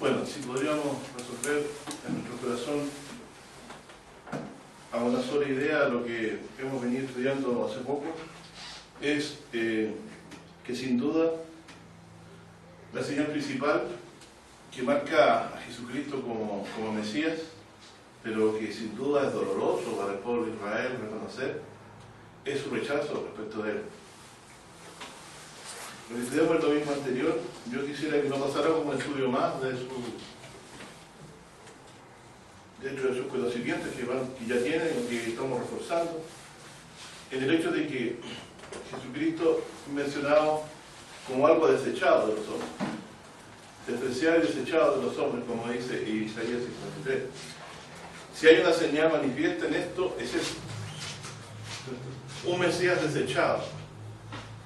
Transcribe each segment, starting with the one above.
Bueno, si podríamos resolver en nuestro corazón a una sola idea lo que hemos venido estudiando hace poco, es que sin duda la señal principal que marca a Jesucristo como Mesías, pero que sin duda es doloroso para el pueblo de Israel reconocer, es su rechazo respecto de él. Lo que estudiamos el domingo anterior, yo quisiera que nos pasara como un estudio más dentro de sus conocimientos que ya tienen y que estamos reforzando, en el hecho de que Jesucristo es mencionado como algo desechado de los hombres, despreciado y desechado de los hombres, como dice Isaías 53. Si hay una señal manifiesta en esto, es eso: un Mesías desechado,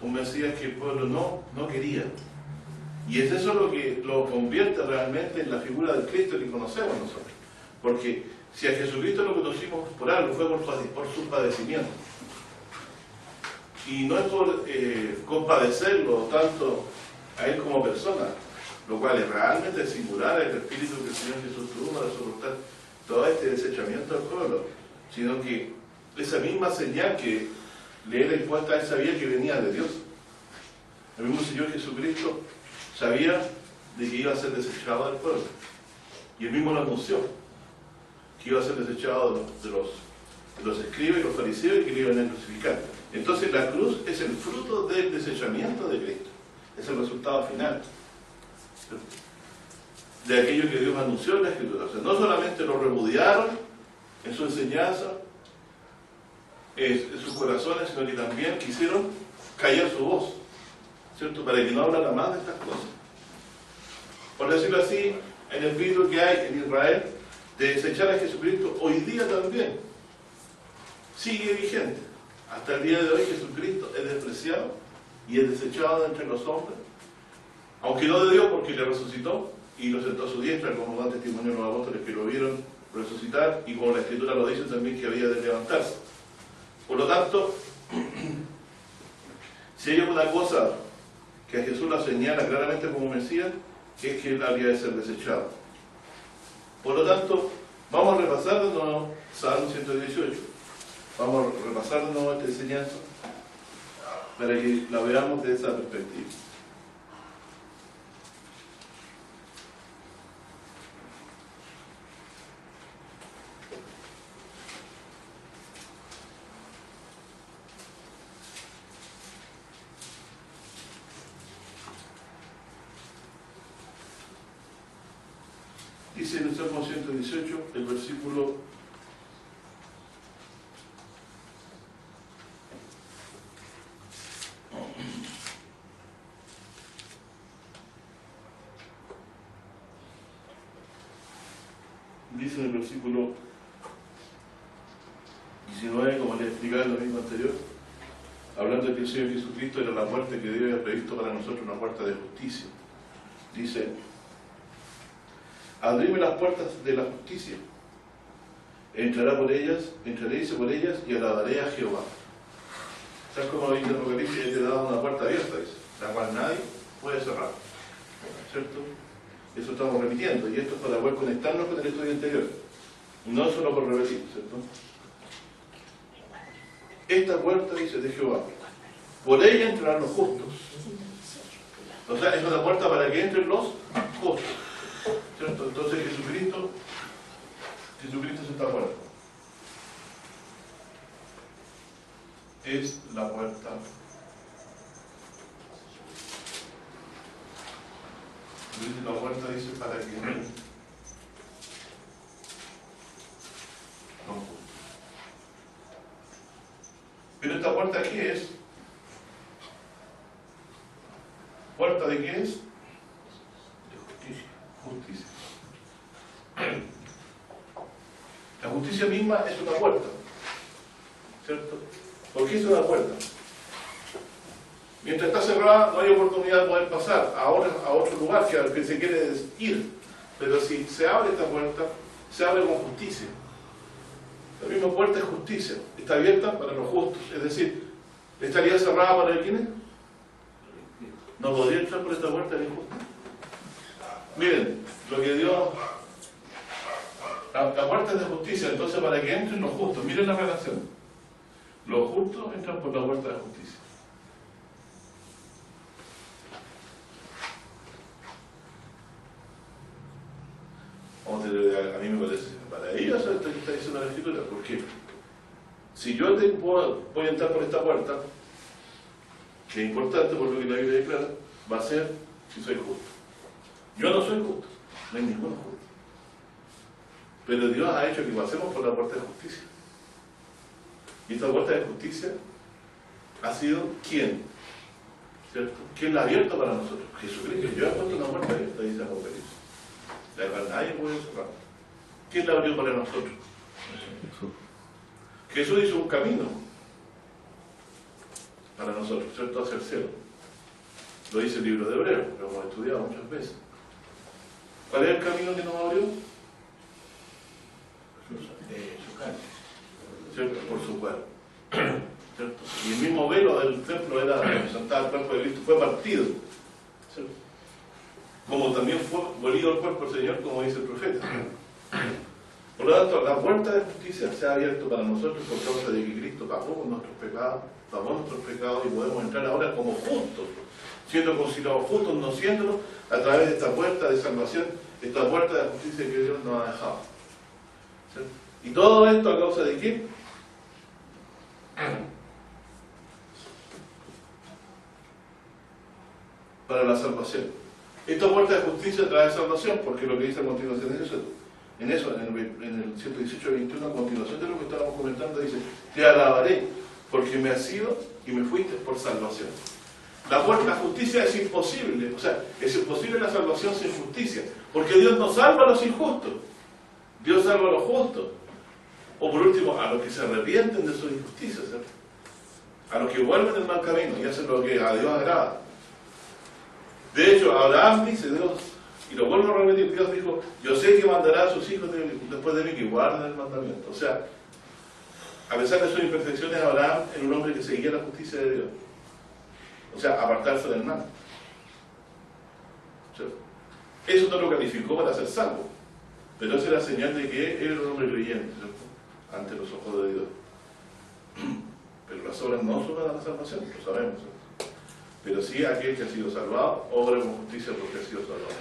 un Mesías que el pueblo no quería. Y es eso lo que lo convierte realmente en la figura del Cristo que conocemos nosotros. Porque si a Jesucristo lo conocimos por algo, fue por su padecimiento. Y no es por compadecerlo tanto a él como persona, lo cual es realmente singular el espíritu que el Señor Jesús tuvo para soportar todo este desechamiento del pueblo, sino que esa misma señal que le era impuesta, él sabía que venía de Dios. El mismo Señor Jesucristo sabía de que iba a ser desechado del pueblo, y él mismo lo anunció, que iba a ser desechado de los escribas y los fariseos y que le iban a crucificar. Entonces la cruz es el fruto del desechamiento de Cristo, es el resultado final de aquello que Dios anunció en la Escritura. O sea, no solamente lo repudiaron en su enseñanza, en sus corazones, sino que también quisieron callar su voz, ¿cierto?, para que no hablara más de estas cosas. Por decirlo así, en el espíritu que hay en Israel de desechar a Jesucristo, hoy día también sigue vigente. Hasta el día de hoy Jesucristo es despreciado y es desechado de entre los hombres, aunque no de Dios, porque le resucitó y lo sentó a su diestra, como dan testimonio los apóstoles que lo vieron resucitar, y como la Escritura lo dice también, que había de levantarse. Por lo tanto, si hay alguna cosa que a Jesús la señala claramente como Mesías, es que él había de ser desechado. Por lo tanto, vamos a repasar de nuevo Salmo 118. Vamos a repasar de nuevo esta enseñanza para que la veamos desde esa perspectiva. Dice en el Salmo 118, el versículo 19, como les explicaba en el domingo anterior, hablando de que el Señor Jesucristo era la puerta que Dios había previsto para nosotros, una puerta de justicia. Dice: abrime las puertas de la justicia, entraré por ellas y alabaré a Jehová. ¿Sabes cómo dice el Apocalipsis? Él te da una puerta abierta, dice, la cual nadie puede cerrar, ¿cierto? Eso estamos repitiendo, y esto es para poder conectarnos con el estudio anterior, no solo por repetir, ¿cierto? Esta puerta, dice, de Jehová, por ella entrarán los justos. O sea, es una puerta para que entren los justos, ¿cierto? Entonces Jesucristo es esta puerta. Es la puerta. La puerta dice para que entren los justos. Pero esta puerta, ¿qué es? ¿Puerta de qué es? De justicia. La justicia misma es una puerta, ¿cierto? ¿Por qué es una puerta? Mientras está cerrada no hay oportunidad de poder pasar a otro lugar que al que se quiere ir. Pero si se abre esta puerta, se abre con justicia. La misma puerta es justicia. Está abierta para los justos. Es decir, ¿estaría cerrada para el quién? ¿No podría entrar por esta puerta el injusto? Miren, lo que Dios... La puerta es de justicia, entonces para que entren los justos, miren la relación. Los justos entran por la puerta de justicia. A mí me parece maravilloso esto que está diciendo la Escritura, porque si yo voy a entrar por esta puerta, que es importante por lo que la Biblia declara, va a ser si soy justo. Yo no soy justo, no hay ninguno justo. Pero Dios ha hecho que pasemos por la puerta de justicia. Y esta puerta de justicia ha sido ¿quién? ¿Cierto? ¿Quién la ha abierto para nosotros? Jesucristo. Yo he puesto una puerta abierta, dice Apocalipsis. La cual nadie puede cerrar. ¿Quién la abrió para nosotros? Jesús hizo un camino para nosotros, ¿cierto? Hacia el cielo. Lo dice el libro de Hebreos, lo hemos estudiado muchas veces. ¿Cuál es el camino que nos abrió? Su carne, ¿cierto? Por su cuerpo, ¿cierto? Y el mismo velo del templo era representado el cuerpo de Cristo, fue partido, ¿cierto? Como también fue molido el cuerpo del Señor, como dice el profeta. Por lo tanto, la puerta de justicia se ha abierto para nosotros por causa de que Cristo pagó por nuestros pecados, y podemos entrar ahora como justos, siendo considerados justos, no siéndolo, a través de esta puerta de salvación, esta puerta de justicia que Dios nos ha dejado. ¿Cierto? Y todo esto a causa de ¿qué? Para la salvación. Esta puerta de justicia trae salvación, porque lo que dice a continuación es eso. En el 118-21, a continuación de lo que estábamos comentando, dice: te alabaré, porque me has sido y me fuiste por salvación. La justicia es imposible, o sea, es imposible la salvación sin justicia, porque Dios no salva a los injustos, Dios salva a los justos, o por último, a los que se arrepienten de sus injusticias, ¿cierto? A los que vuelven del mal camino y hacen lo que a Dios agrada. De hecho, Abraham dice, Dios, y lo vuelvo a repetir, Dios dijo: yo sé que mandará a sus hijos después de mí que guarden el mandamiento. O sea, a pesar de sus imperfecciones, Abraham era un hombre que seguía la justicia de Dios. O sea, apartarse del mal. ¿Cierto? Eso no lo calificó para ser salvo, pero eso era señal de que él era un hombre creyente, ¿cierto? Ante los ojos de Dios. Pero las obras no son para la salvación, lo sabemos, ¿cierto? Pero sí aquel que ha sido salvado, obra con justicia porque ha sido salvado.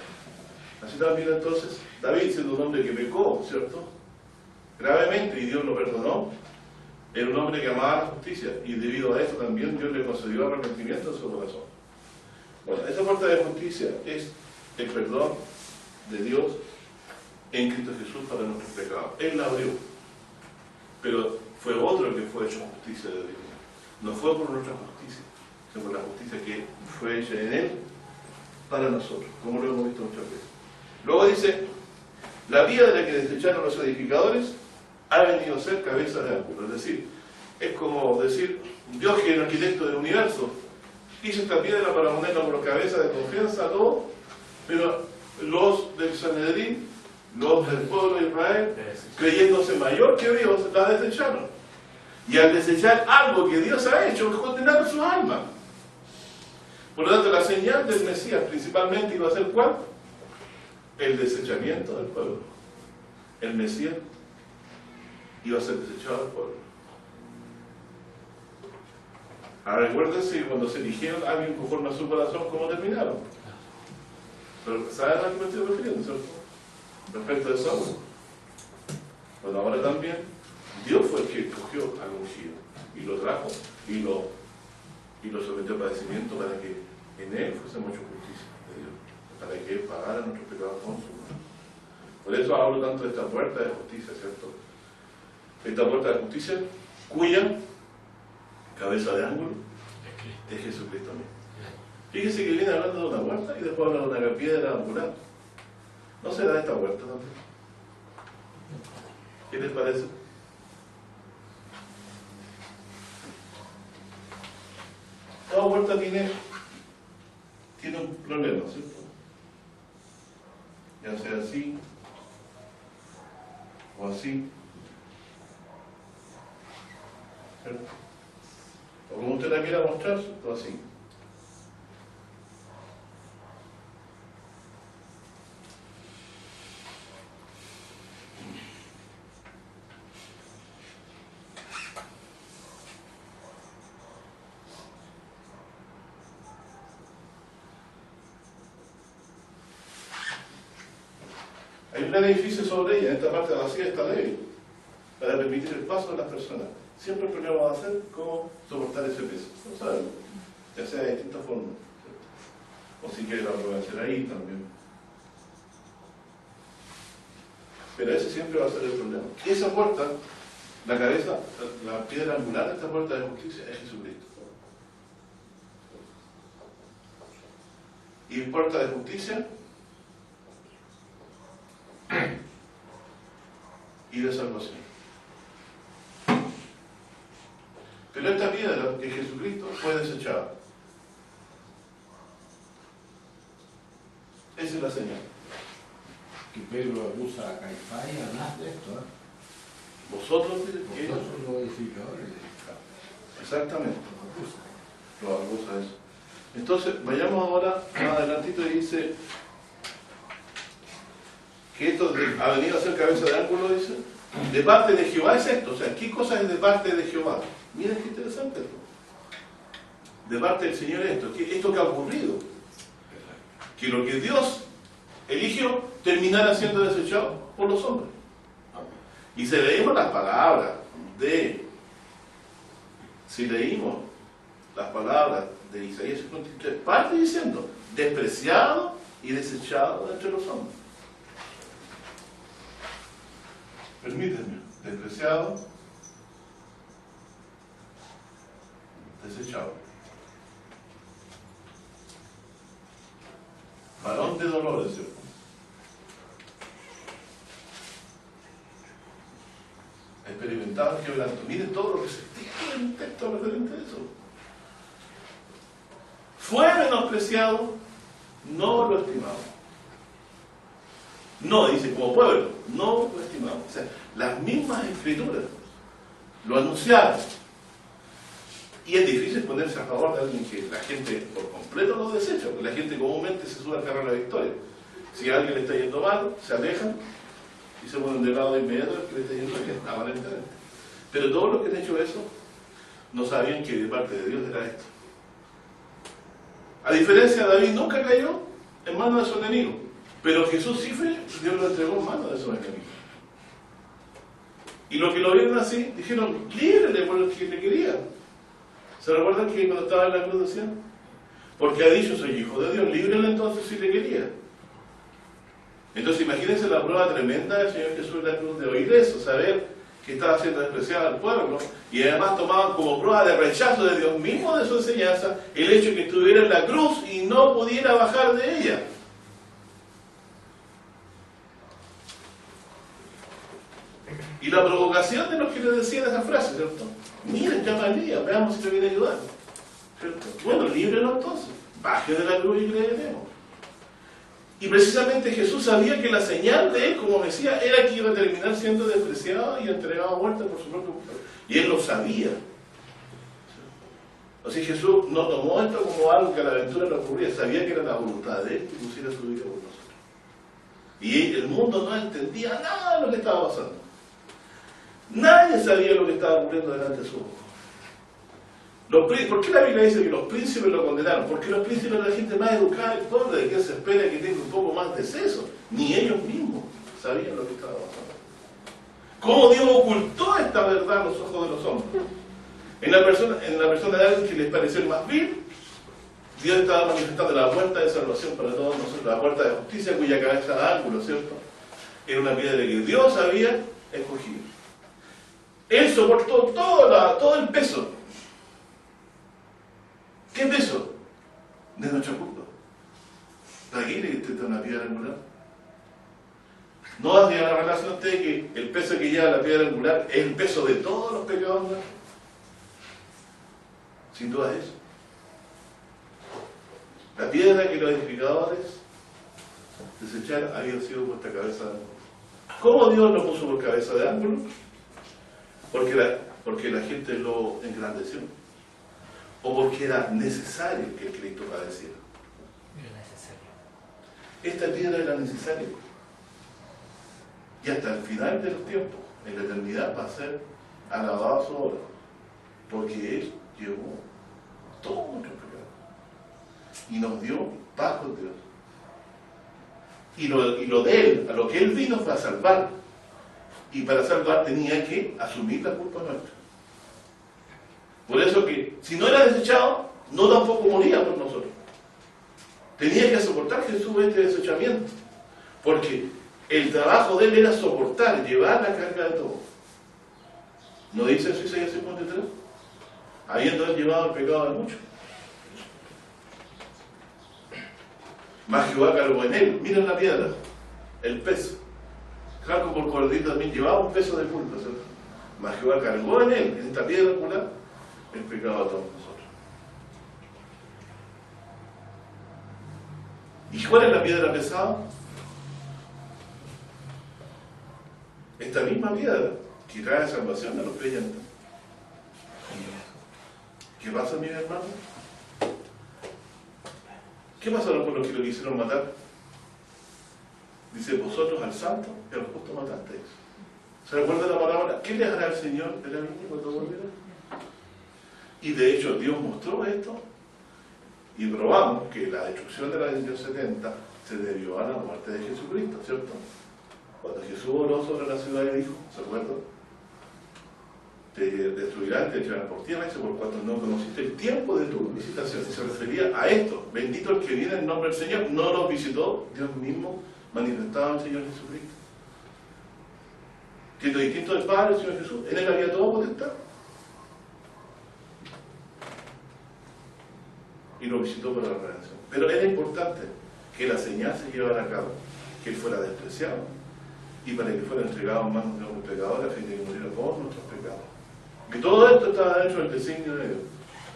Así también entonces, David, siendo un hombre que pecó, ¿cierto? Gravemente, y Dios lo perdonó, era un hombre que amaba la justicia, y debido a eso también Dios le concedió arrepentimiento en su corazón. Bueno, esa puerta de justicia es el perdón de Dios en Cristo Jesús para nuestros pecados. Él la abrió, pero fue otro el que fue hecho justicia de Dios. No fue por nuestra justicia, sino por la justicia que fue hecha en Él para nosotros, como lo hemos visto muchas veces. Luego dice: la vía de la que desecharon los edificadores ha venido a ser cabeza de ángulo. Es decir, es como decir, Dios, que es el arquitecto del universo, hizo esta piedra para ponerla como cabeza de confianza a todo, pero los del Sanedrín, los del pueblo de Israel, creyéndose mayor que Dios, la desecharon. Y al desechar algo que Dios ha hecho, condenaron sus almas. Por lo tanto, la señal del Mesías principalmente iba a ser ¿cuál? El desechamiento del pueblo. El Mesías iba a ser desechado del pueblo. Ahora recuérdense que cuando se eligieron a alguien conforme a su corazón, ¿cómo terminaron? Pero ¿saben a qué me estoy refiriendo, cierto? Respecto de Saúl. Bueno, ahora también Dios fue el que escogió al ungido y lo trajo y lo sometió a padecimiento para que en él fuésemos hecho justicia de Dios, para que él pagara nuestros pecados con su mano. Por eso hablo tanto de esta puerta de justicia, ¿cierto? Esta puerta de justicia cuya cabeza de ángulo es Jesucristo mismo. Fíjese que viene hablando de una puerta y después habla de una piedra angular. ¿No será esta puerta también? ¿Qué les parece? Toda puerta tiene un problema, ¿cierto? Ya sea así o así, ¿cierto? O como usted la quiera mostrar, o así. Hay un gran edificio sobre ella, en esta parte vacía está débil, para permitir el paso de las personas. Siempre el problema va a ser cómo soportar ese peso. No sabemos, ya sea de distintas formas. O si quiere la pueden hacer ahí también. Pero ese siempre va a ser el problema. Y esa puerta, la cabeza, la piedra angular de esta puerta de justicia es Jesucristo. Y puerta de justicia y de salvación. Pero esta piedra que Jesucristo fue desechada. Esa es la señal. Que Pedro acusa a Caifás y a Anás de esto, ¿eh? Vosotros que Vosotros los edificadores. exactamente. Lo acusa eso. Entonces, vayamos ahora más adelantito y dice que esto ha venido a ser cabeza de ángulo, dice, de parte de Jehová es esto. O sea, ¿qué cosa es de parte de Jehová? Miren qué interesante esto. De parte del Señor esto que ha ocurrido. Que lo que Dios eligió terminara siendo desechado por los hombres. Y si leímos las palabras de Isaías 53, parte diciendo, despreciado y desechado entre los hombres. Permítanme, despreciado, desechado. Varón de dolores, ¿cierto? Experimentado el quebranto. Miren todo lo que se dice en el texto referente a eso. Fue menospreciado, no lo estimamos. No, dice como pueblo, no lo estimamos. O sea, las mismas escrituras lo anunciaron. Y es difícil ponerse a favor de alguien que la gente por completo lo desecha, porque la gente comúnmente se sube al carro de la victoria. Si a alguien le está yendo mal, se alejan y se ponen de lado de inmediato al que le está yendo bien, aparentemente. Pero todos los que han hecho eso no sabían que de parte de Dios era esto. A diferencia, David nunca cayó en manos de su enemigo, pero Jesús sí fue, Dios lo entregó en manos de sus enemigos. Y los que lo vieron así, dijeron, líbrele por el que le quería. ¿Se recuerdan que cuando estaba en la cruz decían? Porque ha dicho, soy hijo de Dios, líbrele entonces si le quería. Entonces imagínense la prueba tremenda del Señor Jesús en la cruz de oír eso, saber que estaba siendo despreciado al pueblo, y además tomaban como prueba de rechazo de Dios mismo de su enseñanza el hecho de que estuviera en la cruz y no pudiera bajar de ella. Y la provocación de los que le decían esa frase, ¿cierto? Miren, llama a Elías, veamos si te viene a ayudar, ¿cierto? Bueno, líbrelo entonces, baje de la cruz y creeremos. Y precisamente Jesús sabía que la señal de él como Mesías era que iba a terminar siendo despreciado y entregado a muerte por su propio pueblo. Y él lo sabía. Así Jesús no tomó esto como algo que a la aventura le ocurría, sabía que era la voluntad de él que pusiera su vida por nosotros. Y el mundo no entendía nada de lo que estaba pasando. Nadie sabía lo que estaba ocurriendo delante de sus ojos. ¿Por qué la Biblia dice que los príncipes lo condenaron? Porque los príncipes eran la gente más educada y pobre, de que se espera que tenga un poco más de seso. Ni ellos mismos sabían lo que estaba pasando. ¿Cómo Dios ocultó esta verdad a los ojos de los hombres? En la persona de alguien que les pareció el más vil, Dios estaba manifestando la puerta de salvación para todos nosotros, la puerta de justicia cuya cabeza de ángulo, ¿cierto? Era una piedra que Dios había escogido. Él soportó todo el peso. ¿Qué peso? De nuestra culpa. ¿Para qué cree que esta es una piedra angular? ¿No has llegado a la relación usted que el peso que lleva la piedra angular es el peso de todos los pecados? Sin duda es eso. La piedra que los edificadores desecharon había sido puesta cabeza de ángulo. ¿Cómo Dios lo puso por cabeza de ángulo? Porque la gente lo engrandeció. O porque era necesario que el Cristo padeciera. Era necesario. Esta piedra era necesaria. Y hasta el final de los tiempos, en la eternidad, va a ser alabado su obra. Porque Él llevó todos nuestros pecados. Y nos dio paz con Dios. Y lo de él, a lo que él vino fue a salvar. Y para salvar tenía que asumir la culpa nuestra. Por eso que, si no era desechado, no tampoco moría por nosotros. Tenía que soportar Jesús este desechamiento. Porque el trabajo de él era soportar, llevar la carga de todo. ¿No dice eso Isaías 53? Habiendo él llevado el pecado de muchos. Mas Jehová cargó en él. Miren la piedra, el peso. Jacob por cordito también llevaba un peso de culpa, ¿cierto? Mas Jehová cargó en él, en esta piedra angular, el pecado de todos nosotros. ¿Y cuál es la piedra pesada? Esta misma piedra que trae salvación a los creyentes. ¿Qué pasa, mis hermanos? ¿Qué pasaron con los que lo quisieron matar? Dice, vosotros al santo y al justo matasteis. ¿Se recuerda la palabra? ¿Qué le hará el Señor de la viña cuando volviera? Y de hecho Dios mostró esto y probamos que la destrucción de la año 70 se debió a la muerte de Jesucristo, ¿cierto? Cuando Jesús oró sobre la ciudad y dijo, ¿se acuerdan? Te destruirán, te echarán por tierra, dice, por cuanto no conociste el tiempo de tu visitación. Y se refería a esto, bendito el que viene en nombre del Señor, no los visitó Dios mismo, manifestado el Señor Jesucristo. Siendo distinto del Padre, el Señor Jesús, en él había todo potestad. Y lo visitó para la redención. Pero era importante que la señal se llevara a cabo, que él fuera despreciado y para que fuera entregado en manos de un pecador a fin de que muriera por nuestros pecados. Que todo esto estaba dentro del designio de Dios.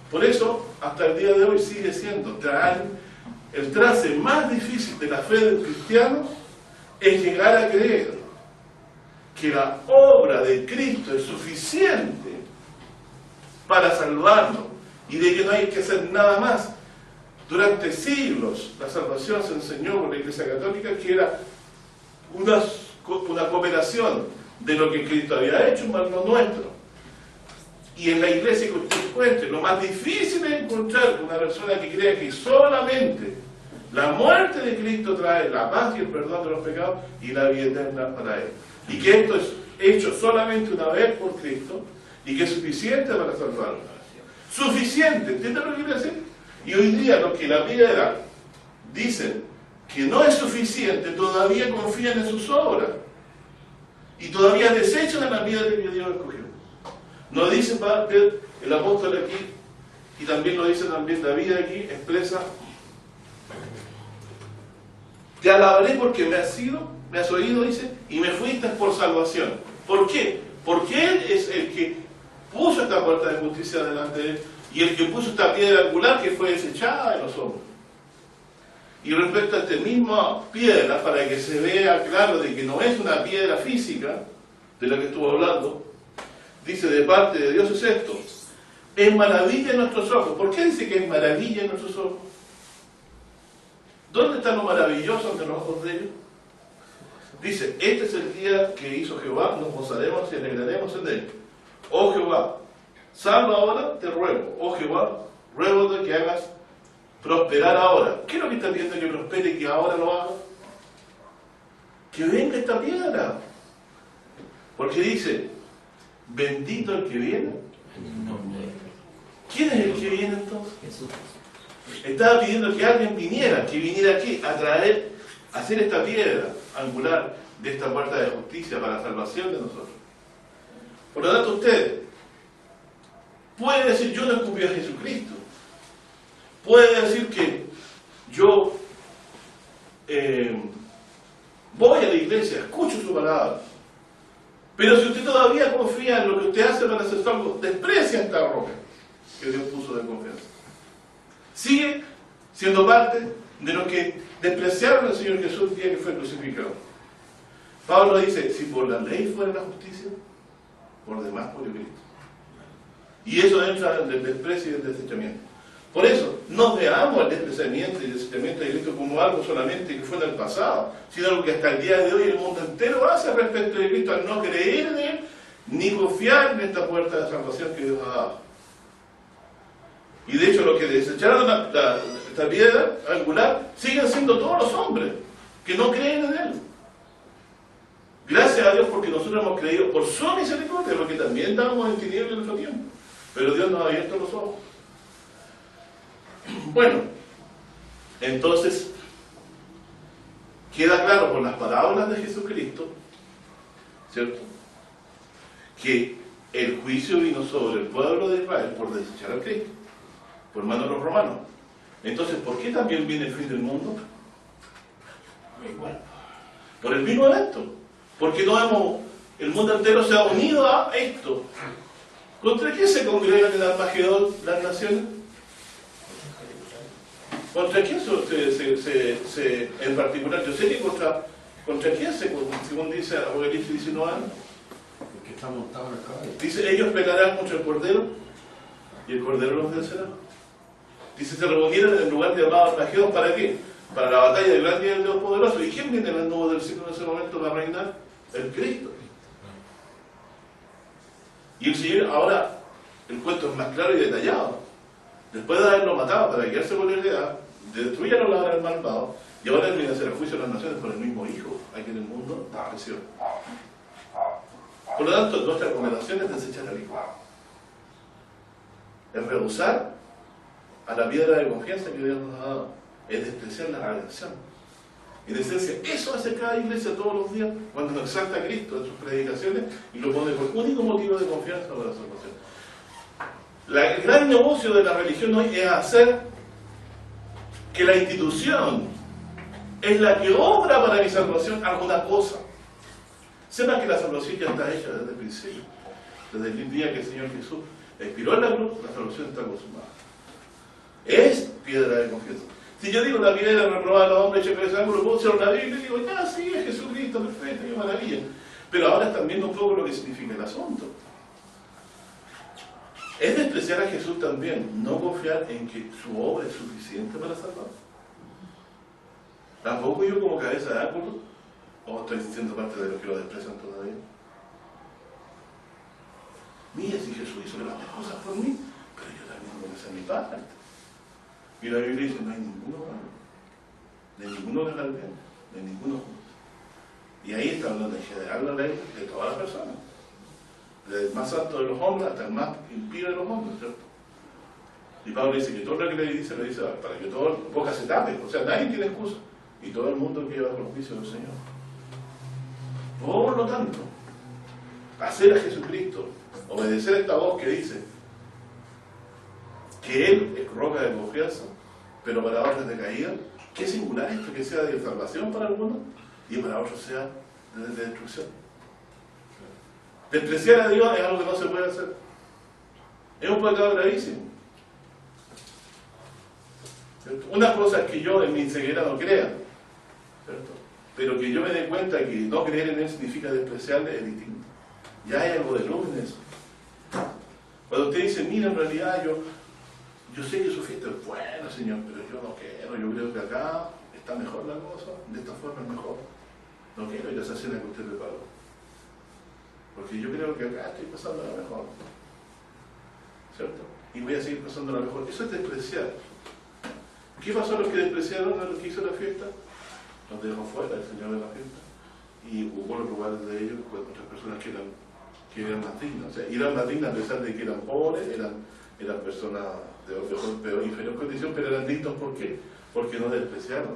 Por eso, hasta el día de hoy sigue siendo el trance más difícil de la fe del cristiano es llegar a creer que la obra de Cristo es suficiente para salvarnos y de que no hay que hacer nada más. Durante siglos la salvación se enseñó por la Iglesia Católica que era una cooperación de lo que Cristo había hecho en manos nuestro. Y en la iglesia que usted encuentre, lo más difícil es encontrar una persona que crea que solamente la muerte de Cristo trae la paz y el perdón de los pecados y la vida eterna para él. Y que esto es hecho solamente una vez por Cristo y que es suficiente para salvarnos. Suficiente, ¿entiendes lo que quiere decir? Y hoy día los que la piedra dicen que no es suficiente, todavía confían en sus obras y todavía desechan a la piedra que Dios escogió. No dice el apóstol aquí, y también lo dice también David aquí, expresa: te alabaré porque me has oído, dice, y me fuiste por salvación. ¿Por qué? Porque Él es el que puso esta puerta de justicia delante de Él, y el que puso esta piedra angular que fue desechada de los hombres. Y respecto a esta misma piedra, para que se vea claro de que no es una piedra física, de la que estuvo hablando, dice, de parte de Dios es esto: es maravilla en nuestros ojos. ¿Por qué dice que es maravilla en nuestros ojos? ¿Dónde está lo maravilloso ante los ojos de ellos? Dice, este es el día que hizo Jehová, nos gozaremos y alegraremos en él. Oh Jehová, salva ahora, te ruego. Oh Jehová, ruego que hagas prosperar ahora. ¿Qué es lo que está pidiendo que prospere y que ahora lo haga? Que venga esta piedra. Porque dice, bendito el que viene. ¿Quién es el que viene entonces? Jesús. Estaba pidiendo que alguien viniera, que viniera aquí a traer, a hacer esta piedra angular de esta puerta de justicia para la salvación de nosotros. Por lo tanto, usted puede decir, yo no escupí a Jesucristo. Puede decir que yo voy a la iglesia, escucho su palabra. Pero si usted todavía confía en lo que usted hace para hacer algo, desprecia esta roca que Dios puso de confianza. Sigue siendo parte de los que despreciaron al Señor Jesús el día que fue crucificado. Pablo dice, si por la ley fuera la justicia, por demás por Cristo. Y eso entra del desprecio y del desechamiento. Por eso, no veamos el despreciamiento y el desechamiento de Cristo como algo solamente que fue en el pasado, sino algo que hasta el día de hoy el mundo entero hace respecto de Cristo, al no creer en Él, ni confiar en esta puerta de salvación que Dios ha dado. Y de hecho, los que desecharon esta piedra angular siguen siendo todos los hombres. que no creen en Él. Gracias a Dios porque nosotros hemos creído por su misericordia, porque también estábamos en tinieblas en nuestro tiempo. Pero Dios nos ha abierto los ojos. Bueno, entonces, queda claro por las palabras de Jesucristo, ¿cierto?, que el juicio vino sobre el pueblo de Israel por desechar al Cristo, por mano de los romanos. Entonces, ¿por qué también viene el fin del mundo? Igual. Por el mismo evento. Porque el mundo entero se ha unido a esto. ¿Contra qué se congregan en Armagedón las naciones? ¿Contra quién en particular? Yo sé que contra quién según dice Apocalipsis 19, El que está montado en el caballo. dice, ellos pelearán contra el Cordero y el Cordero los vencerá. Dice, se reunieron en el lugar llamado Armagedón, ¿para qué? Para la batalla del grande y del Dios poderoso. ¿Y quién viene en el nuevo del cielo en ese momento para reinar? El Cristo. Y el Señor, ahora, el cuento es más claro y detallado. Después de haberlo matado para quedarse con la heredad, destruyeron la obra del malvado, y ahora él viene a hacer el juicio de las naciones por el mismo Hijo, aquí en el mundo, da presión. Por lo tanto, nuestra recomendación es desechar al Hijo. Es rehusar a la piedra de confianza que Dios nos ha dado. Es despreciar la redención. En esencia, eso hace cada iglesia todos los días cuando nos exalta a Cristo en sus predicaciones y lo pone por único motivo de confianza para la salvación. El gran negocio de la religión hoy es hacer que la institución es la que obra para mi salvación alguna cosa. Sepan que la salvación ya está hecha desde el principio. Desde el día que el Señor Jesús expiró en la cruz, la salvación está consumada. Es piedra de confianza. Si yo digo la piedra reprobada de los hombres hecha cabeza de ángulo, puedo usar una Biblia y digo, ya sí, es Jesucristo, perfecto, qué maravilla. Pero ahora están viendo un poco lo que significa el asunto. Es despreciar a Jesús también, no confiar en que su obra es suficiente para salvar. Tampoco yo como cabeza de ángulo, o estoy siendo parte de los que lo desprecian todavía. Mira, si Jesús hizo grandes cosas por mí, pero yo también voy a hacer mi parte. Y la Biblia dice, no hay ninguno malo, de ninguno que mal bien, de ninguno justo. Y ahí está hablando en general la ley de todas las personas. Desde el más alto de los hombres hasta el más impío de los hombres, ¿cierto? Y Pablo dice que todo lo que le dice para que todo boca se tape, o sea, nadie tiene excusa. Y todo el mundo queda bajo el juicio del Señor. Por lo tanto, hacer a Jesucristo, obedecer esta voz que dice que Él es roca de confianza, pero para otros de caída, qué singular esto, que sea de salvación para algunos y para otros sea de destrucción. Despreciar a Dios es algo que no se puede hacer. Es un pecado gravísimo. ¿Cierto? Una cosa es que yo en mi inseguridad no crea, ¿cierto? Pero que yo me dé cuenta que no creer en Él significa despreciarle es distinto. Ya hay algo de luz en eso. Cuando usted dice, mira, en realidad yo sé que su fiesta es buena, Señor, pero yo no quiero, yo creo que acá está mejor la cosa, de esta forma es mejor. No quiero ir a esa cena que usted preparó. Porque yo creo que acá estoy pasando la mejor. ¿Cierto? Y voy a seguir pasando la mejor. Eso es despreciar. ¿Qué pasó a los que despreciaron a los que hizo la fiesta? Los dejó fuera el Señor de la fiesta. Y hubo los lugares de ellos con otras personas que eran más dignas. O sea, eran más dignas a pesar de que eran pobres, eran personas de inferior condición, pero eran dignos. ¿Por qué? Porque no despreciaron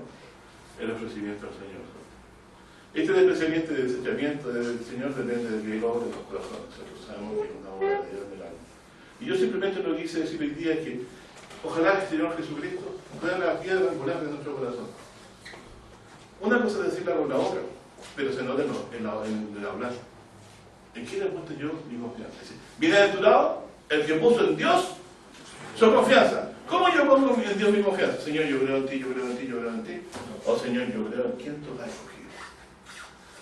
el ofrecimiento al Señor. Este despreciamiento y desechamiento del Señor depende de que Él obre en los corazones. Nosotros sabemos que es una obra de Dios en el alma. Y yo simplemente lo que quise decir hoy día es que ojalá el Señor Jesucristo pueda la piedra angular de nuestro corazón. Una cosa es decirla con la boca, pero se nota en el hablar. ¿En quién le puesto yo mi confianza? Bienaventurado el que puso en Dios su confianza. ¿Cómo yo pongo en Dios mi confianza? Señor, yo creo en ti, yo creo en ti, yo creo en ti. Oh Señor, yo creo en quién tú has escogido.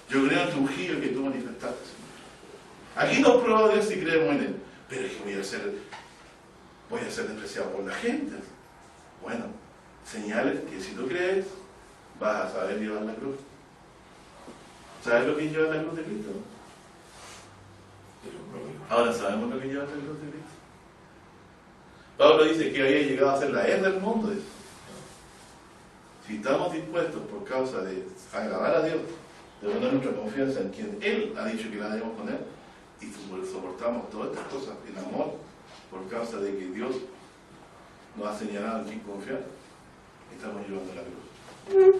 Yo creo en tu ungido que tú manifestaste, Señor. Aquí no prueba Dios si creemos en Él, pero es que voy a ser despreciado por la gente. Bueno, señales que si tú crees, vas a saber llevar la cruz. ¿Sabes lo que es llevar la cruz de Cristo? Ahora sabemos lo que es llevar la cruz de Cristo. Pablo dice que había llegado a ser la era del mundo. Si estamos dispuestos por causa de agradar a Dios, de poner nuestra confianza en quien Él ha dicho que la debemos poner, y soportamos todas estas cosas en amor, por causa de que Dios nos ha señalado en quién confiar, estamos llevando a la cruz.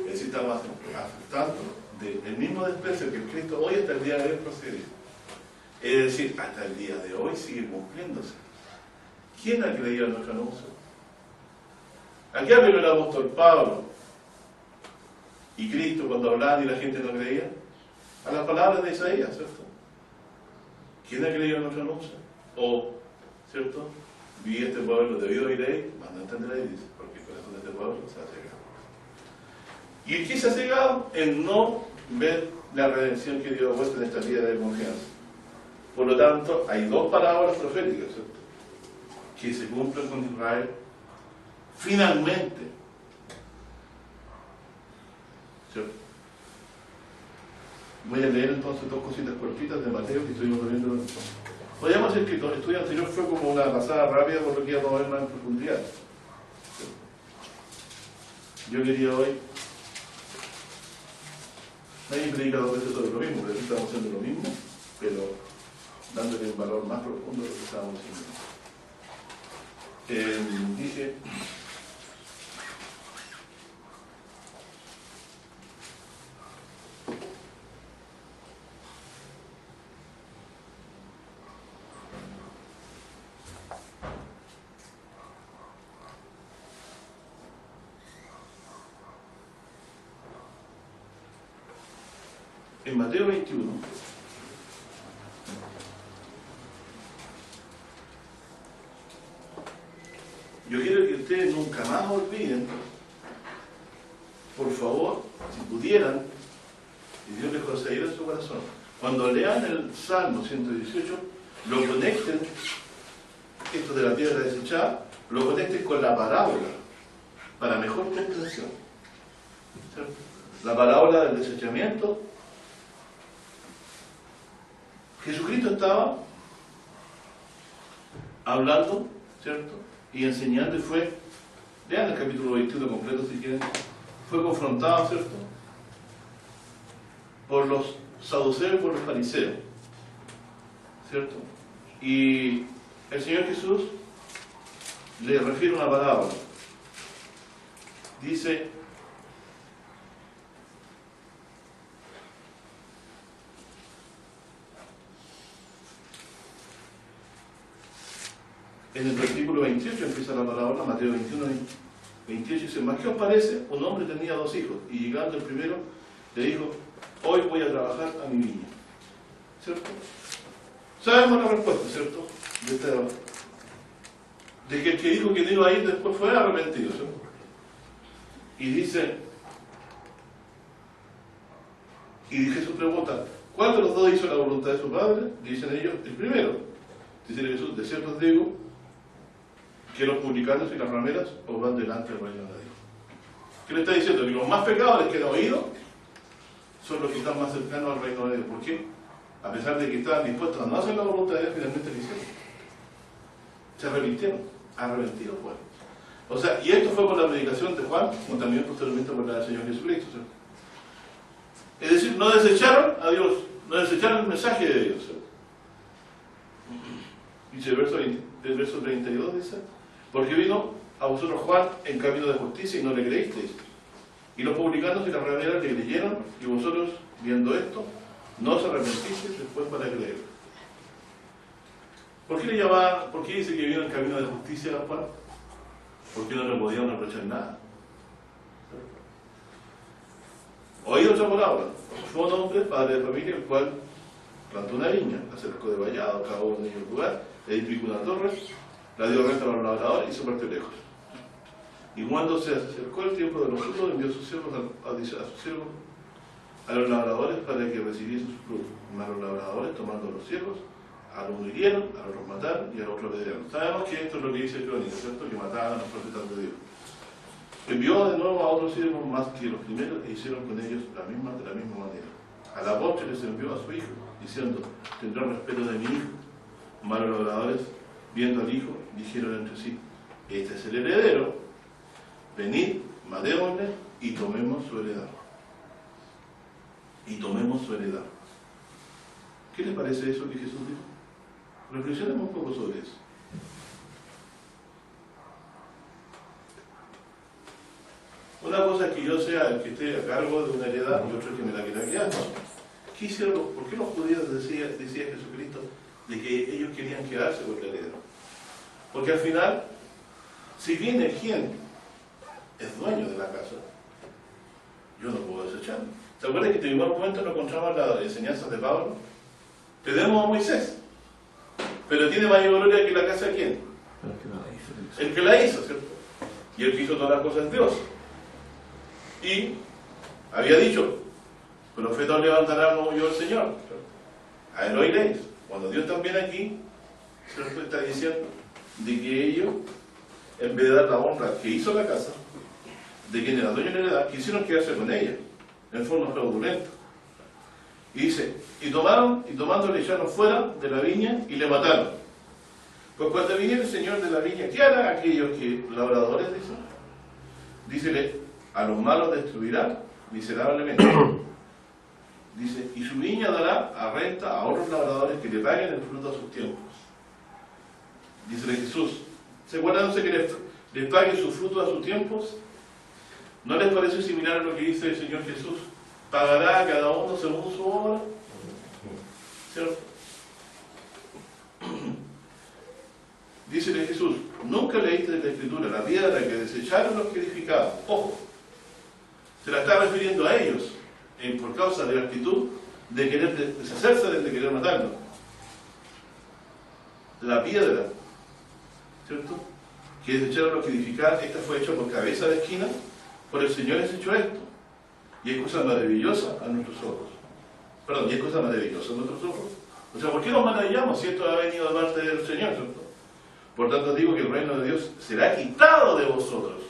Es decir, estamos aceptando del mismo desprecio que el Cristo hoy hasta el día de hoy procede. Es decir, hasta el día de hoy sigue cumpliéndose. ¿Quién ha creído en nuestro anuncio? ¿A qué apeló el apóstol Pablo y Cristo cuando hablaban y la gente no creía? A las palabras de Isaías, ¿cierto? ¿Quién ha creído en nuestro anuncio? O, ¿cierto? Vi este pueblo debido a iré, mas no entenderéis, dice, porque el corazón de este pueblo se ha cegado. ¿Y el que se ha cegado? En no ver la redención que Dios ha puesto en esta vida de confianza. Por lo tanto, hay dos parábolas proféticas, ¿cierto?, que se cumplen con Israel finalmente, ¿cierto? Voy a leer entonces dos cositas cortitas de Mateo que estuvimos viendo. Podríamos decir que el estudio anterior fue como una pasada rápida por lo que íbamos a ver más en profundidad. Yo quería hoy, nadie predica dos veces sobre lo mismo, pero aquí estamos haciendo lo mismo, pero dándole un valor más profundo a lo que estábamos haciendo. Dice, en Mateo 21, yo quiero que ustedes nunca más olviden, por favor, si pudieran, y Dios les concediera en su corazón, cuando lean el Salmo 118, lo conecten, esto de la piedra desechada, lo conecten con la parábola, para mejor comprensión. ¿Cierto? La parábola del desechamiento. Jesucristo estaba hablando, ¿cierto?, y enseñando, y fue, vean el capítulo 21 completo si quieren, fue confrontado, ¿cierto?, por los saduceos y por los fariseos, ¿cierto? Y el Señor Jesús le refiere una parábola. Dice, en el versículo 28 empieza la parábola, Mateo 21, 28, dice, ¿mas qué os parece? Un hombre tenía dos hijos, y llegando el primero, le dijo, hoy voy a trabajar a mi viña. ¿Cierto? Sabemos la respuesta, ¿cierto?, de que el que dijo que no iba a ir después fue arrepentido, ¿cierto? Y dice, y Jesús pregunta, ¿cuál de los dos hizo la voluntad de su padre? Dicen ellos, el primero. Dice Jesús, de cierto os digo, que los publicanos y las rameras os van delante del reino de Dios. ¿Qué le está diciendo? Que los más pecadores que han oído son los que están más cercanos al reino de Dios. ¿Por qué? A pesar de que estaban dispuestos a no hacer la voluntad de Dios, finalmente lo hicieron. Se arrepintieron, arrepentidos fueron. O sea, y esto fue por la predicación de Juan, como también posteriormente por la del Señor Jesucristo, ¿cierto? Es decir, no desecharon a Dios, no desecharon el mensaje de Dios, ¿cierto? Dice el verso 32, dice, porque vino a vosotros Juan en camino de justicia y no le creísteis. Y los publicanos y las rameras le creyeron, y vosotros, viendo esto, no os arrepentisteis después para creer. ¿Por qué le llamaban, por qué dice que vino en camino de justicia a Juan? Porque no le podían reprochar nada. Oíd otra parábola. Fue un hombre, padre de familia, el cual plantó una viña, la cercó de vallado, cavó en el lugar, edificó una torre, la dio renta a los labradores y se partió lejos. Y cuando se acercó el tiempo de los frutos, envió a sus siervos a los labradores para que recibiesen sus frutos. Mas los labradores, tomando a los siervos, a los hirieron, a los mataron y a los apedrearon. Sabemos que esto es lo que dice el Crónica, ¿cierto?, que mataban a los profetas de Dios. Envió de nuevo a otros siervos más que los primeros e hicieron con ellos de la misma manera. A la postre les envió a su hijo, diciendo, tendrá respeto de mi hijo. Mas los labradores, viendo al hijo, dijeron entre sí, este es el heredero, venid, matémosle y tomemos su heredad. Y tomemos su heredad. ¿Qué les parece eso que Jesús dijo? Reflexionemos un poco sobre eso. Una cosa es que yo sea el que esté a cargo de una heredad y otro es que me la quiera guiar. ¿Qué hicieron? ¿Por qué los judíos decía Jesucristo de que ellos querían quedarse con la heredad? Porque al final, si viene quien es dueño de la casa, yo no puedo desecharlo. ¿Se acuerdan que en igual momento nos encontramos las enseñanzas de Pablo? Tenemos a Moisés, pero tiene mayor gloria que la casa de quién? El que la hizo, ¿cierto? Y el que hizo todas las cosas es Dios. Y había dicho, profeta os levantará como yo el Señor. A él oiréis. Cuando Dios también aquí, ¿cierto?, está diciendo de que ellos, en vez de dar la honra que hizo la casa, de quien era dueño de la heredad, quisieron quedarse con ella, en forma fraudulenta. Y dice, y tomando le echaron fuera de la viña y le mataron. Pues cuando viniera el Señor de la viña, ¿qué hará aquellos que labradores dicen? Dícele, a los malos destruirá miserablemente. Dice, y su viña dará a renta a otros labradores que le paguen el fruto a sus tiempos. Dícele Jesús, ¿se acuerdan que les pague su fruto a sus tiempos? ¿No les parece similar a lo que dice el Señor Jesús? Pagará a cada uno según su obra. ¿Cierto? Dícele Jesús, nunca leíste de la Escritura la piedra que desecharon los que edificaban. Ojo, se la está refiriendo a ellos, por causa de la actitud de querer deshacerse de querer matarlo. La piedra, ¿cierto?, que desecharon los que edificaban, esta fue hecha por cabeza de esquina, por el Señor es hecho esto. Y es cosa maravillosa a nuestros ojos. Perdón, y es cosa maravillosa a nuestros ojos. O sea, ¿por qué nos maravillamos si esto ha venido de parte del Señor, ¿cierto? Por tanto digo que el reino de Dios será quitado de vosotros.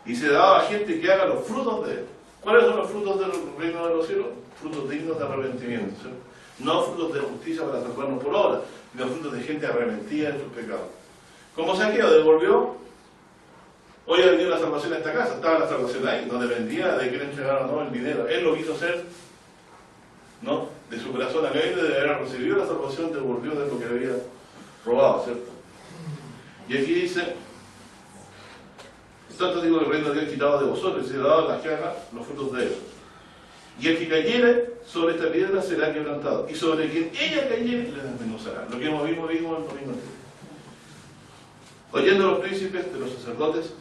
Y se dará a gente que haga los frutos de él. ¿Cuáles son los frutos del reino de los cielos? Frutos dignos de arrepentimiento, ¿cierto? No frutos de justicia para salvarnos por obra, sino frutos de gente arrepentida de sus pecados. Como Saqueo devolvió, hoy ha venido la salvación a esta casa, estaba la salvación ahí, no dependía de que le entregaran o no el dinero. Él lo quiso hacer, ¿no?, de su corazón alegre, de haber recibido la salvación, devolvió de lo que había robado, ¿cierto? Y aquí dice, tanto digo que el reino de Dios quitado de vosotros, y se ha dado a las que hagan los frutos de él. Y el que cayere sobre esta piedra será quebrantado, y sobre quien ella cayere le desmenuzará. Lo que vimos el domingo anterior. Oyendo los príncipes de los sacerdotes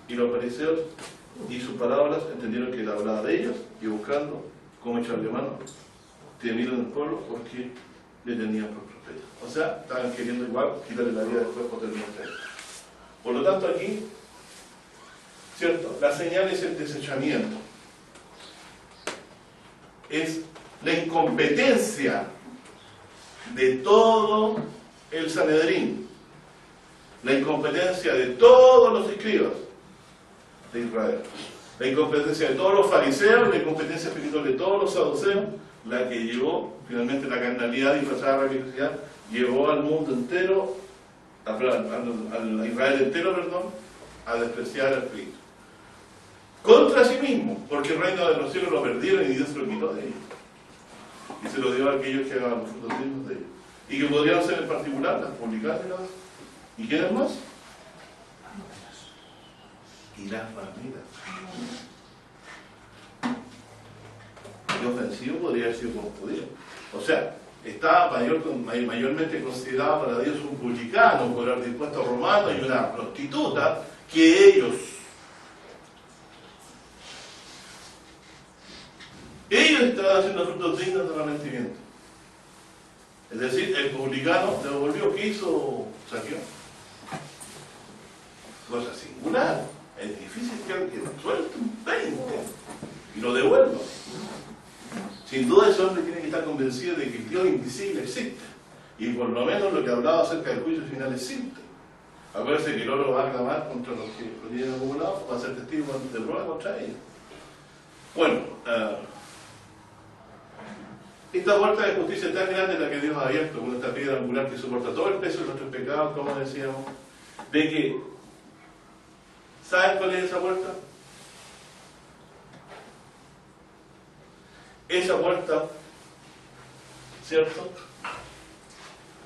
y los fariseos y sus palabras, entendieron que él hablaba de ellos, y buscando cómo echarle mano, temieron el pueblo porque le tenían por profeta. O sea, estaban queriendo igual quitarle la vida después posteriormente. Por lo tanto, aquí, ¿cierto?, la señal es el desechamiento. Es la incompetencia de todo el Sanedrín, la incompetencia de todos los escribas de Israel, la incompetencia de todos los fariseos, la incompetencia espiritual de todos los saduceos, la que llevó finalmente la carnalidad disfrazada de religiosidad, llevó al mundo entero, al Israel entero, perdón, a despreciar al Cristo. Contra sí mismo, porque el reino de los cielos lo perdieron y Dios se lo quitó de ellos. Y se lo dio a aquellos que hagan los frutos dignos de ellos. Y que podrían ser en particular las publicanas y quiénes más. Y las rameras. Qué ofensivo podría haber sido como judío. O sea, estaba mayormente considerado para Dios un publicano, un cobrador de impuestos romano y una prostituta que ellos estaban haciendo frutos dignos de arrepentimiento. Es decir, el publicano devolvió. ¿Qué hizo Saqueo? Cosa singular. Es difícil que alguien suelte un 20 y lo devuelva. Sin duda ese hombre tiene que estar convencido de que el Dios invisible existe. Y por lo menos lo que hablaba acerca del juicio final existe. Acuérdense que el oro va a clamar contra los que lo tienen acumulado, va a ser testigo de prueba contra ellos. Bueno, esta puerta de justicia tan grande la que Dios ha abierto con esta piedra angular que soporta todo el peso de nuestros pecados, como decíamos, de que ¿Saben cuál es esa puerta? Esa puerta, ¿cierto?,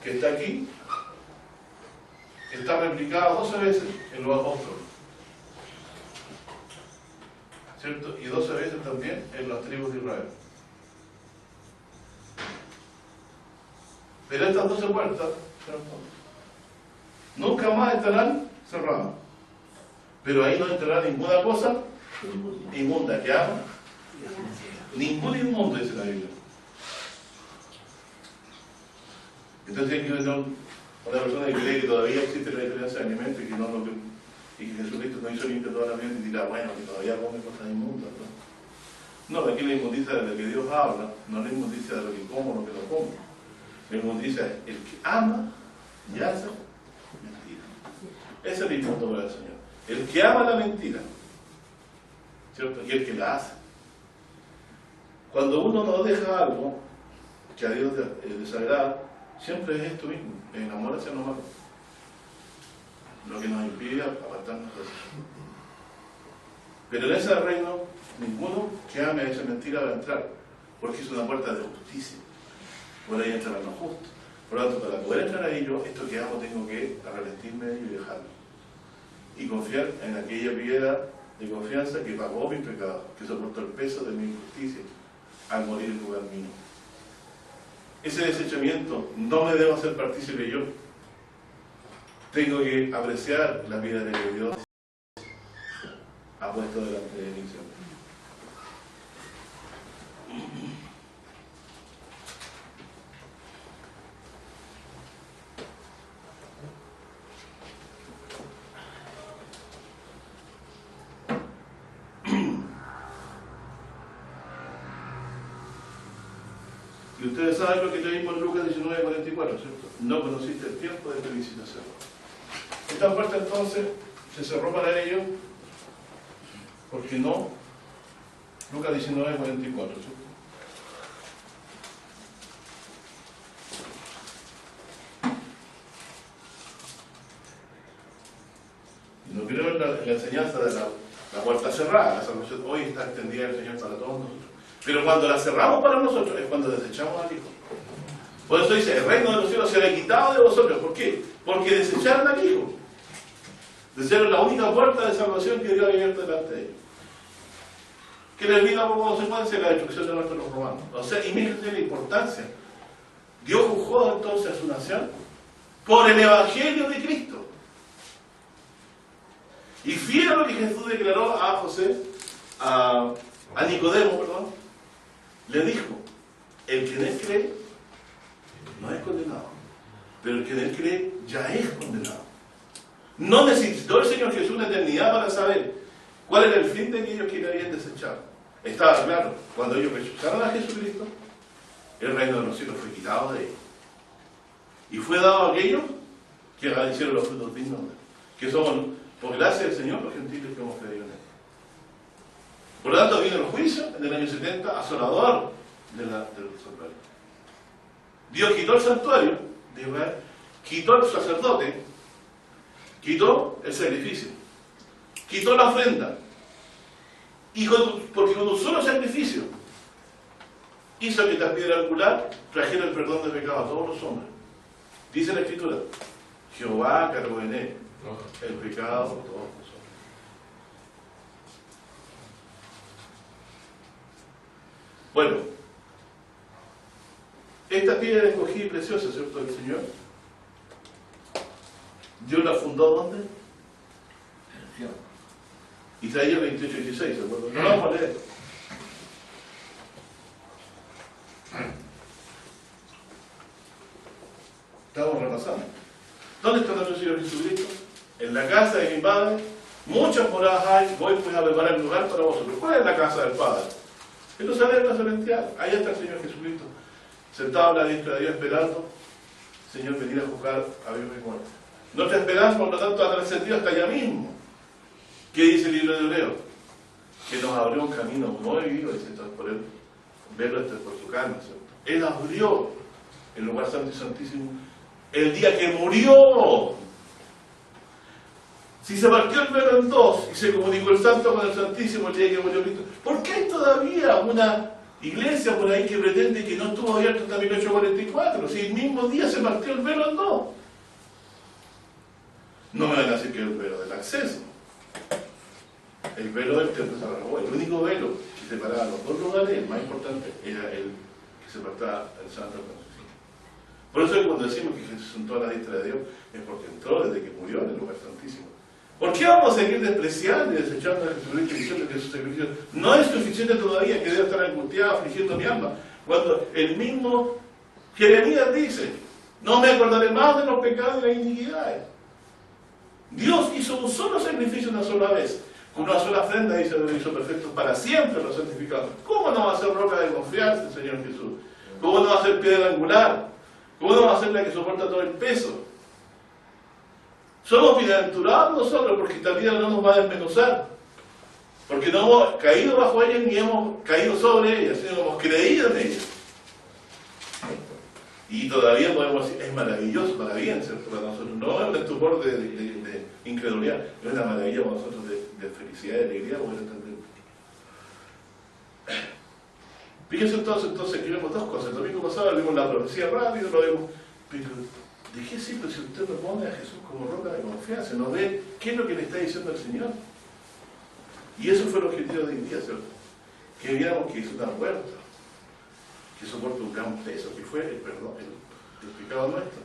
que está aquí, está replicada 12 veces en los apóstoles, ¿cierto? Y 12 veces también en las tribus de Israel. Pero estas 12 puertas, ¿cierto?, nunca más estarán cerradas. Pero ahí no entrará ninguna cosa inmunda que haga. Ningún inmundo, dice la Biblia. Entonces aquí una persona que cree que todavía existe la diferencia de alimento y que, y que Jesucristo no hizo limpio toda la vida y dirá, bueno, que todavía come cosas inmundas, ¿no? No, aquí la inmundicia de la que Dios habla, no la inmundicia de lo que como o lo que no como. La inmundicia es el que ama y hace mentira. Ese es el inmundo para el Señor. El que ama la mentira, ¿cierto? Y el que la hace. Cuando uno no deja algo que a Dios desagrada, siempre es esto mismo, el amor hacia lo malo, lo que nos impide apartarnos de eso. Pero en ese reino, ninguno que ame a esa mentira va a entrar, porque es una puerta de justicia. Por ahí entran los justos. Por lo tanto, para poder entrar ahí, yo, esto que amo, tengo que arrepentirme de ello y dejarlo. Y confiar en aquella piedra de confianza que pagó mis pecados, que soportó el peso de mi injusticia al morir en lugar mío. Ese desechamiento no me debo hacer partícipe yo. Tengo que apreciar la vida de que Dios ha puesto delante de mí. Y ustedes saben lo que leímos en Lucas 19:44, ¿cierto? No conociste el tiempo de tu visitación. Esta puerta entonces se cerró para ellos, porque no. Lucas 19:44, ¿cierto? Y no creo en la enseñanza de la puerta cerrada. La salvación hoy está extendida el Señor para todos nosotros. Pero cuando la cerramos para nosotros es cuando desechamos al Hijo. Por eso dice, el reino de los cielos será quitado de vosotros. ¿Por qué? Porque desecharon al Hijo. Desecharon la única puerta de salvación que Dios había abierto delante de ellos. Que les vino como consecuencia la destrucción de nuestros romanos. O sea, imagínense la importancia. Dios juzgó entonces a su nación por el Evangelio de Cristo. Y fiel a lo que Jesús declaró a José, a Nicodemo, perdón, le dijo, el que en él cree no es condenado, pero el que en él cree ya es condenado. No necesitó el Señor Jesús una eternidad para saber cuál era el fin de aquellos que le habían desechado. Estaba claro, cuando ellos rechazaron a Jesucristo, el reino de los cielos fue quitado de ellos. Y fue dado a aquellos que hicieron los frutos dignos, que somos, por gracia del Señor, los gentiles que hemos creído en él. Por lo tanto, vino el juicio en el año 70 asolador del santuario. Dios quitó el santuario de Israel, quitó el sacerdote, quitó el sacrificio, quitó la ofrenda, y porque con un solo sacrificio hizo que esta piedra angular trajera el perdón de pecado a todos los hombres. Dice la Escritura, Jehová cargó en él el pecado de todos los hombres. Bueno, esta piedra escogida y preciosa, ¿cierto?, del Señor, Dios la fundó ¿dónde? En el cielo. Isaías 28:16, ¿se acuerdan? No vamos a leer. Estamos repasando. ¿Dónde está nuestro Señor Jesucristo? En la casa de mi Padre, muchas moradas hay, voy pues a preparar el lugar para vosotros. ¿Cuál es la casa del Padre? Jerusalén, la celestial. Ahí está el Señor Jesucristo, sentado a la diestra de Dios, esperando, Señor, venir a juzgar a vivos y muertos. Nuestra esperanza, por lo tanto, ha trascendido hasta allá mismo. ¿Qué dice el libro de Hebreos? Que nos abrió un camino muy vivo, dice, entonces por él, verlo por su carne, ¿cierto? Él abrió el lugar santo y santísimo el día que murió. Si se partió el velo en dos y se comunicó el Santo con el Santísimo el día que murió Cristo, ¿por qué hay todavía una iglesia por ahí que pretende que no estuvo abierto hasta 1844? Si el mismo día se partió el velo en dos. No me van a decir que es el velo del acceso. El velo del templo se arrancó. El único velo que separaba los dos lugares, el más importante, era el que separaba el Santo con el Santísimo. Por eso es que cuando decimos que Jesús entró a la diestra de Dios, es porque entró desde que murió en el lugar santísimo. ¿Por qué vamos a seguir despreciando y desechando a Jesucristo diciendo que su sacrificio no es suficiente todavía, que debe estar angustiado, afligiendo mi alma? Cuando el mismo Jeremías dice, no me acordaré más de los pecados y las iniquidades. Dios hizo un solo sacrificio una sola vez, con una sola ofrenda, dice, lo hizo perfecto para siempre los santificados. ¿Cómo no va a ser roca de confianza el Señor Jesús? ¿Cómo no va a ser piedra angular? ¿Cómo no va a ser la que soporta todo el peso? Somos bienaventurados nosotros porque esta vida no nos va a desmenuzar, porque no hemos caído bajo ella ni hemos caído sobre ella, sino hemos creído en ella. Y todavía podemos decir, es maravilloso, para bien, ¿cierto? Para nosotros, no es un estupor de incredulidad, es una maravilla para nosotros de felicidad y alegría poder entender. Fíjense entonces que vemos dos cosas. El domingo pasado vimos la profecía rápido, lo vimos, pero ¿de qué sirve si usted lo pone a Jesús como roca de confianza? ¿No ve qué es lo que le está diciendo el Señor? Y eso fue el objetivo de hoy día, ¿cierto? Que viéramos que es una puerta, que soporta un gran peso, que fue el perdón, el pecado nuestro,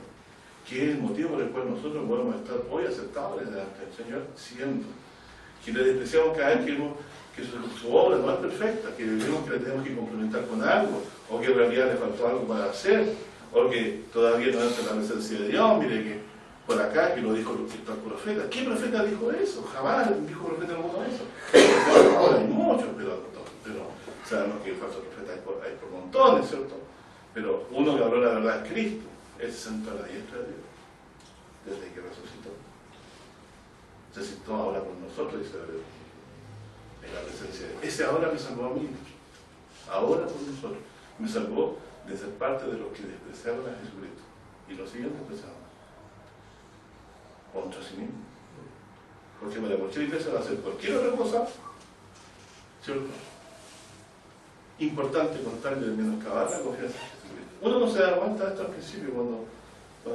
que es el motivo por el cual nosotros podemos estar hoy aceptables delante del Señor siempre. Que le despreciamos cada vez que vemos que su obra no es perfecta, que vemos que la tenemos que complementar con algo, o que en realidad le faltó algo para hacer, o que todavía no entra en la presencia de Dios. Mire que por acá, que lo dijo el profeta. ¿Qué profeta dijo eso? Jamás dijo profeta alguno eso. Ahora hay muchos, pero sabemos que falsos profetas hay por montones, ¿cierto? Pero uno que habló la verdad es Cristo. Él se sentó a la diestra de Dios desde que resucitó. Se sentó ahora con nosotros y se ve en la presencia de Dios. Ese ahora me salvó a mí. Ahora con nosotros. Me salvó de ser parte de los que despreciaron a Jesucristo y lo siguen despreciando contra sí mismo, porque para cualquier iglesia va a hacer cualquier otra cosa, ¿cierto? Importante contarle de menoscabar la confianza en Jesucristo. Uno no se da cuenta de esto al principio cuando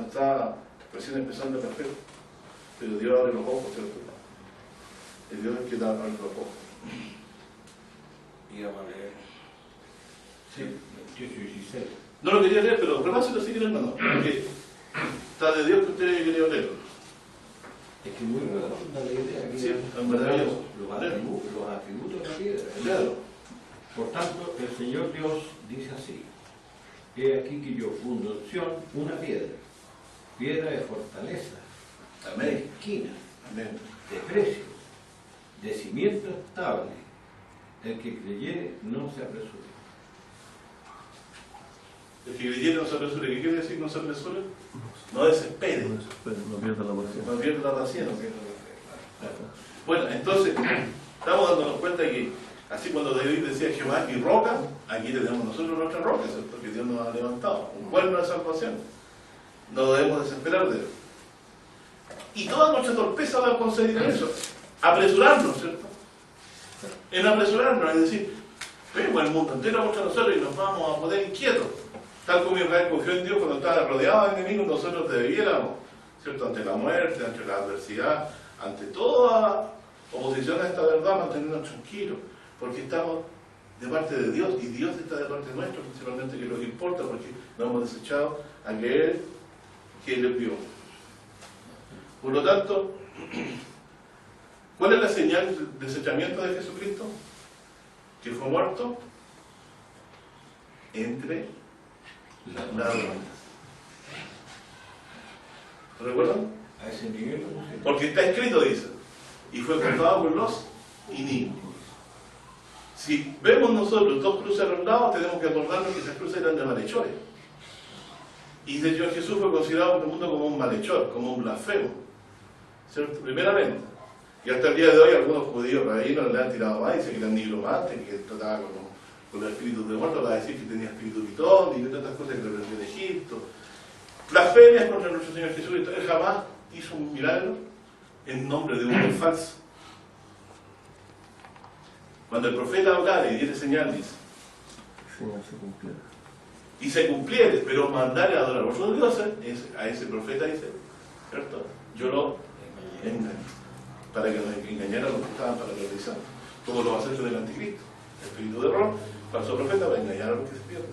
está recién empezando la fe, pero Dios abre los ojos, ¿cierto? El Dios es el que da abre los ojos. Y vamos a leer. Sí, 28 y 16. No lo quería leer, pero repáselo si quieren, hermano, porque está de Dios que ustedes querían leerlo. Es que muy redonda la idea. Sí, es maravilloso. Los atributos de la piedra. Claro. Por tanto, el Señor Dios dice así: he aquí que yo fundo en Sión una piedra de fortaleza, Amén. de esquina, Amén. de precio, de cimiento estable. El que creyere no se apresure. El que creyere no se apresure. ¿Qué quiere decir no se apresure? No desespere. No pierda la paciencia. No pierda la paciencia. Bueno, entonces, estamos dándonos cuenta que, así cuando David decía Jehová es mi roca, aquí tenemos nosotros nuestra roca, ¿cierto? Que Dios nos ha levantado, un cuerno de salvación. No debemos desesperar de él. Y toda nuestra torpeza va a conseguir eso. Apresurarnos, ¿cierto? En apresurarnos, es decir, vemos el mundo entero contra nosotros y nos vamos a poner inquietos. Tal como Israel confió en Dios cuando estaba rodeado de enemigos, nosotros debiéramos, ¿cierto? Ante la muerte, ante la adversidad, ante toda oposición a esta verdad, mantenernos tranquilos, porque estamos de parte de Dios y Dios está de parte nuestra, principalmente, que es lo que importa, porque no hemos desechado a aquel que Él envió. Por lo tanto, ¿cuál es la señal del desechamiento de Jesucristo? Que fue muerto entre ladrones. ¿Recuerdan? A ese nivel, ¿no? Porque está escrito, dice, y fue cortado por los inicuos. Si vemos nosotros dos cruces a los lados, tenemos que acordarnos que esas cruces eran de malhechores. Y el Señor Jesús fue considerado por el mundo como un malhechor, como un blasfemo, ¿cierto? Primeramente. Y hasta el día de hoy algunos judíos rabinos le han tirado más, dicen que eran nigromantes, que trataba con los espíritus de muertos, para decir que tenía espíritu pitón y tantas cosas que le aprendió en Egipto. Blasfemias contra nuestro Señor Jesucristo. Él jamás hizo un milagro en nombre de un Dios falso. Cuando el profeta hablara y diere señal, dice, Señor, se cumpliera. y se cumpliere, pero mandare a adorar a otros dioses, a ese profeta dice, ¿cierto? Yo lo engañé, para que nos engañaran a los que estaban para la realizar, como lo va a hacer el anticristo. Espíritu de error, falso profeta, va a engañar a los que se pierdan.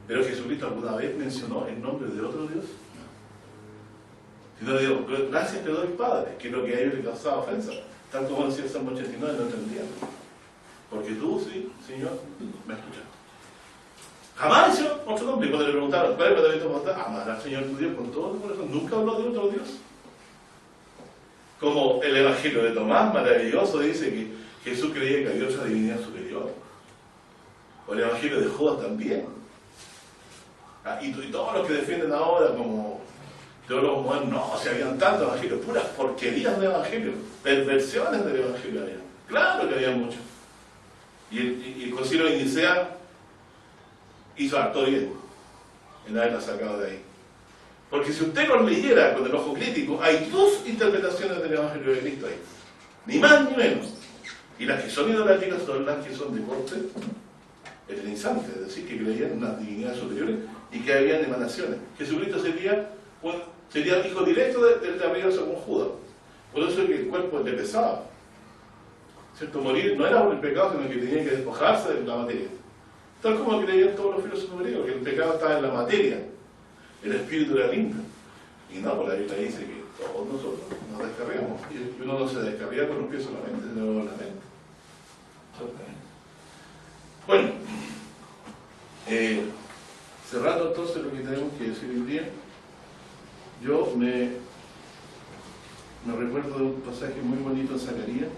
Pero Jesucristo alguna vez mencionó el nombre de otro Dios. Si no le digo, gracias te doy, Padre, que es lo que a ellos les causaba ofensa, tal como decía el Salmo 89, no entendían. Porque tú, sí, Señor, me escuchas. Jamás hizo otro nombre. Y cuando le preguntaron, ¿cuál es el mandamiento fundamental? Amar al Señor tu Dios con todo tu corazón. Nunca habló de otro Dios. Como el Evangelio de Tomás, maravilloso, dice que Jesús creía que había otra divinidad superior. O el Evangelio de Judas también. Y todos los que defienden ahora como teólogos modernos, no, si habían tantos evangelios, puras porquerías de evangelio, perversiones del evangelio había. Claro que había muchos. Y el concilio de Nicea hizo harto bien en haberla sacado de ahí. Porque si usted los leyera con el ojo crítico, hay dos interpretaciones del Evangelio de Cristo ahí. Ni más ni menos. Y las que son idolátricas son las que son de corte helenizante, es decir, que creían en unas divinidades superiores y que habían emanaciones. Jesucristo sería hijo directo del de arriba según Judas. Por eso es que el cuerpo le pesaba. ¿Cierto? Morir no era por el pecado, sino que tenía que despojarse de la materia. Tal como creían todos los filósofos griegos, que el pecado estaba en la materia, el espíritu era limpio. Y no, por la Biblia dice que todos nosotros nos descarriamos. Y uno no se descarría con los pies solamente, sino con la mente. Bueno, cerrando entonces lo que tenemos que decir hoy día, yo me recuerdo de un pasaje muy bonito en Zacarías,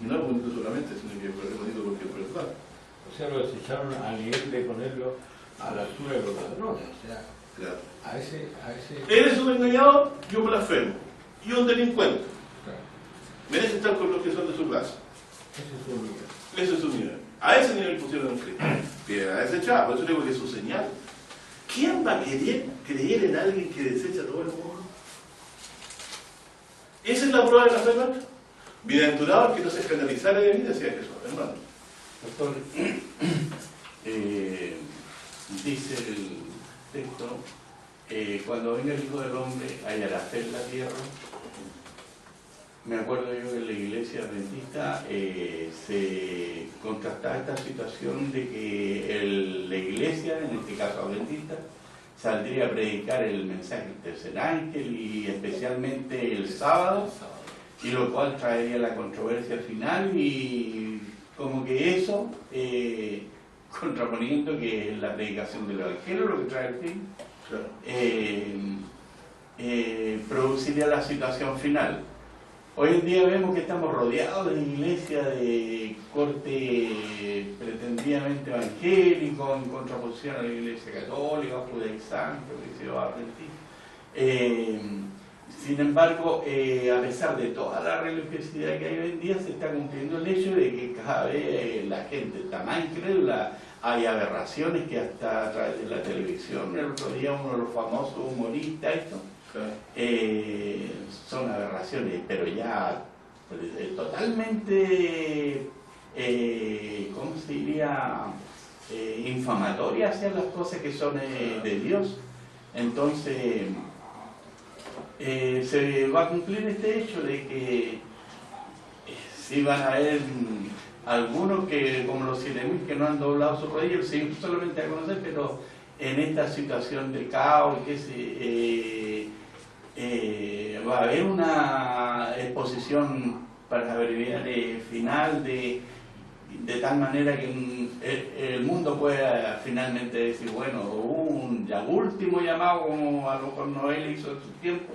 y no es bonito solamente, sino que es bonito porque es verdad. O sea, lo desecharon a nivel de ponerlo a la altura de los ladrones. O sea, Claro. a ese... Eres un engañador y un blasfemo, y un delincuente. Claro. Merece estar con los que son de su clase. Ese es su nivel. Ese es su nivel. A ese nivel pusieron a Cristo. Piedra desechada, por eso digo que es su señal. ¿Quién va a querer creer en alguien que desecha todo el mundo? Esa es la prueba de la fe nuestra. Bienaventurado el que no se escandalizara de mí, decía Jesús, hermano. Doctor, dice el texto, cuando venga el Hijo del Hombre hallará fe en la tierra. Me acuerdo yo que en la iglesia adventista se contrastaba esta situación de que la iglesia, en este caso adventista, saldría a predicar el mensaje del tercer ángel y especialmente el sábado, y lo cual traería la controversia al final y como que eso, contraponiendo que es la predicación del evangelio lo que trae el fin, produciría la situación final. Hoy en día vemos que estamos rodeados de iglesias de corte pretendidamente evangélico, en contraposición a la iglesia católica, judaizante, adventista. Sin embargo, a pesar de toda la religiosidad que hay hoy en día, se está cumpliendo el hecho de que cada vez la gente está más incrédula. Hay aberraciones que hasta a través de la televisión, el otro día uno de los famosos humoristas, son aberraciones, pero ya totalmente, ¿cómo se diría? Infamatorias hacia las cosas que son de Dios. Entonces, se va a cumplir este hecho de que sí van a haber algunos que, como los 7.000 que no han doblado sus rodillas, sí, solamente a conocer, pero en esta situación de caos, que va a haber una exposición para abreviar final de tal manera que el mundo pueda finalmente decir, bueno, hubo un último llamado como a lo mejor Noel hizo en su tiempo,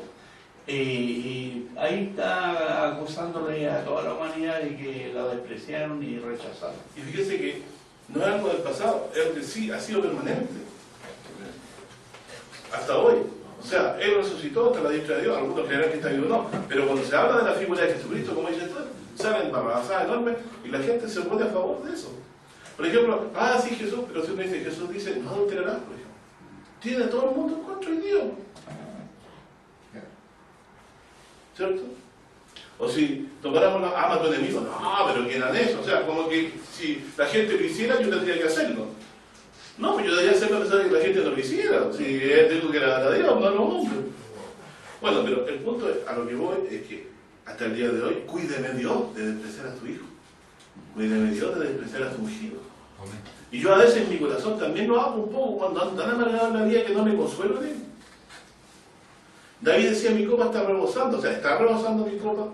y ahí está acusándole a toda la humanidad de que la despreciaron y rechazaron. Y fíjese que no es algo del pasado, es que sí ha sido permanente hasta hoy. O sea, Él resucitó hasta la diestra de Dios, algunos creerán que está vivo o no, pero cuando se habla de la figura de Jesucristo, como dice esto, salen barrabasadas enormes y la gente se pone a favor de eso. Por ejemplo, sí Jesús, pero si uno dice, Jesús dice, no adulterarás, por ejemplo. Tiene todo el mundo en contra de Dios. ¿cierto? O si tomáramos la ama a tu enemigo, no, pero ¿quién hará eso? O sea, como que si la gente lo hiciera, yo tendría que hacerlo. No, pues yo debería hacerlo a pesar de que la gente no lo hiciera. Si es algo que agradar a Dios, no a los hombres. Bueno, pero el punto a lo que voy es que hasta el día de hoy, cuídeme Dios de despreciar a tu hijo. Cuídeme Dios de despreciar a tu ungido. Y yo a veces en mi corazón también lo hago un poco cuando ando tan amargado en la vida que no me consuelo de él. David decía, mi copa está rebosando, o sea, está rebosando mi copa.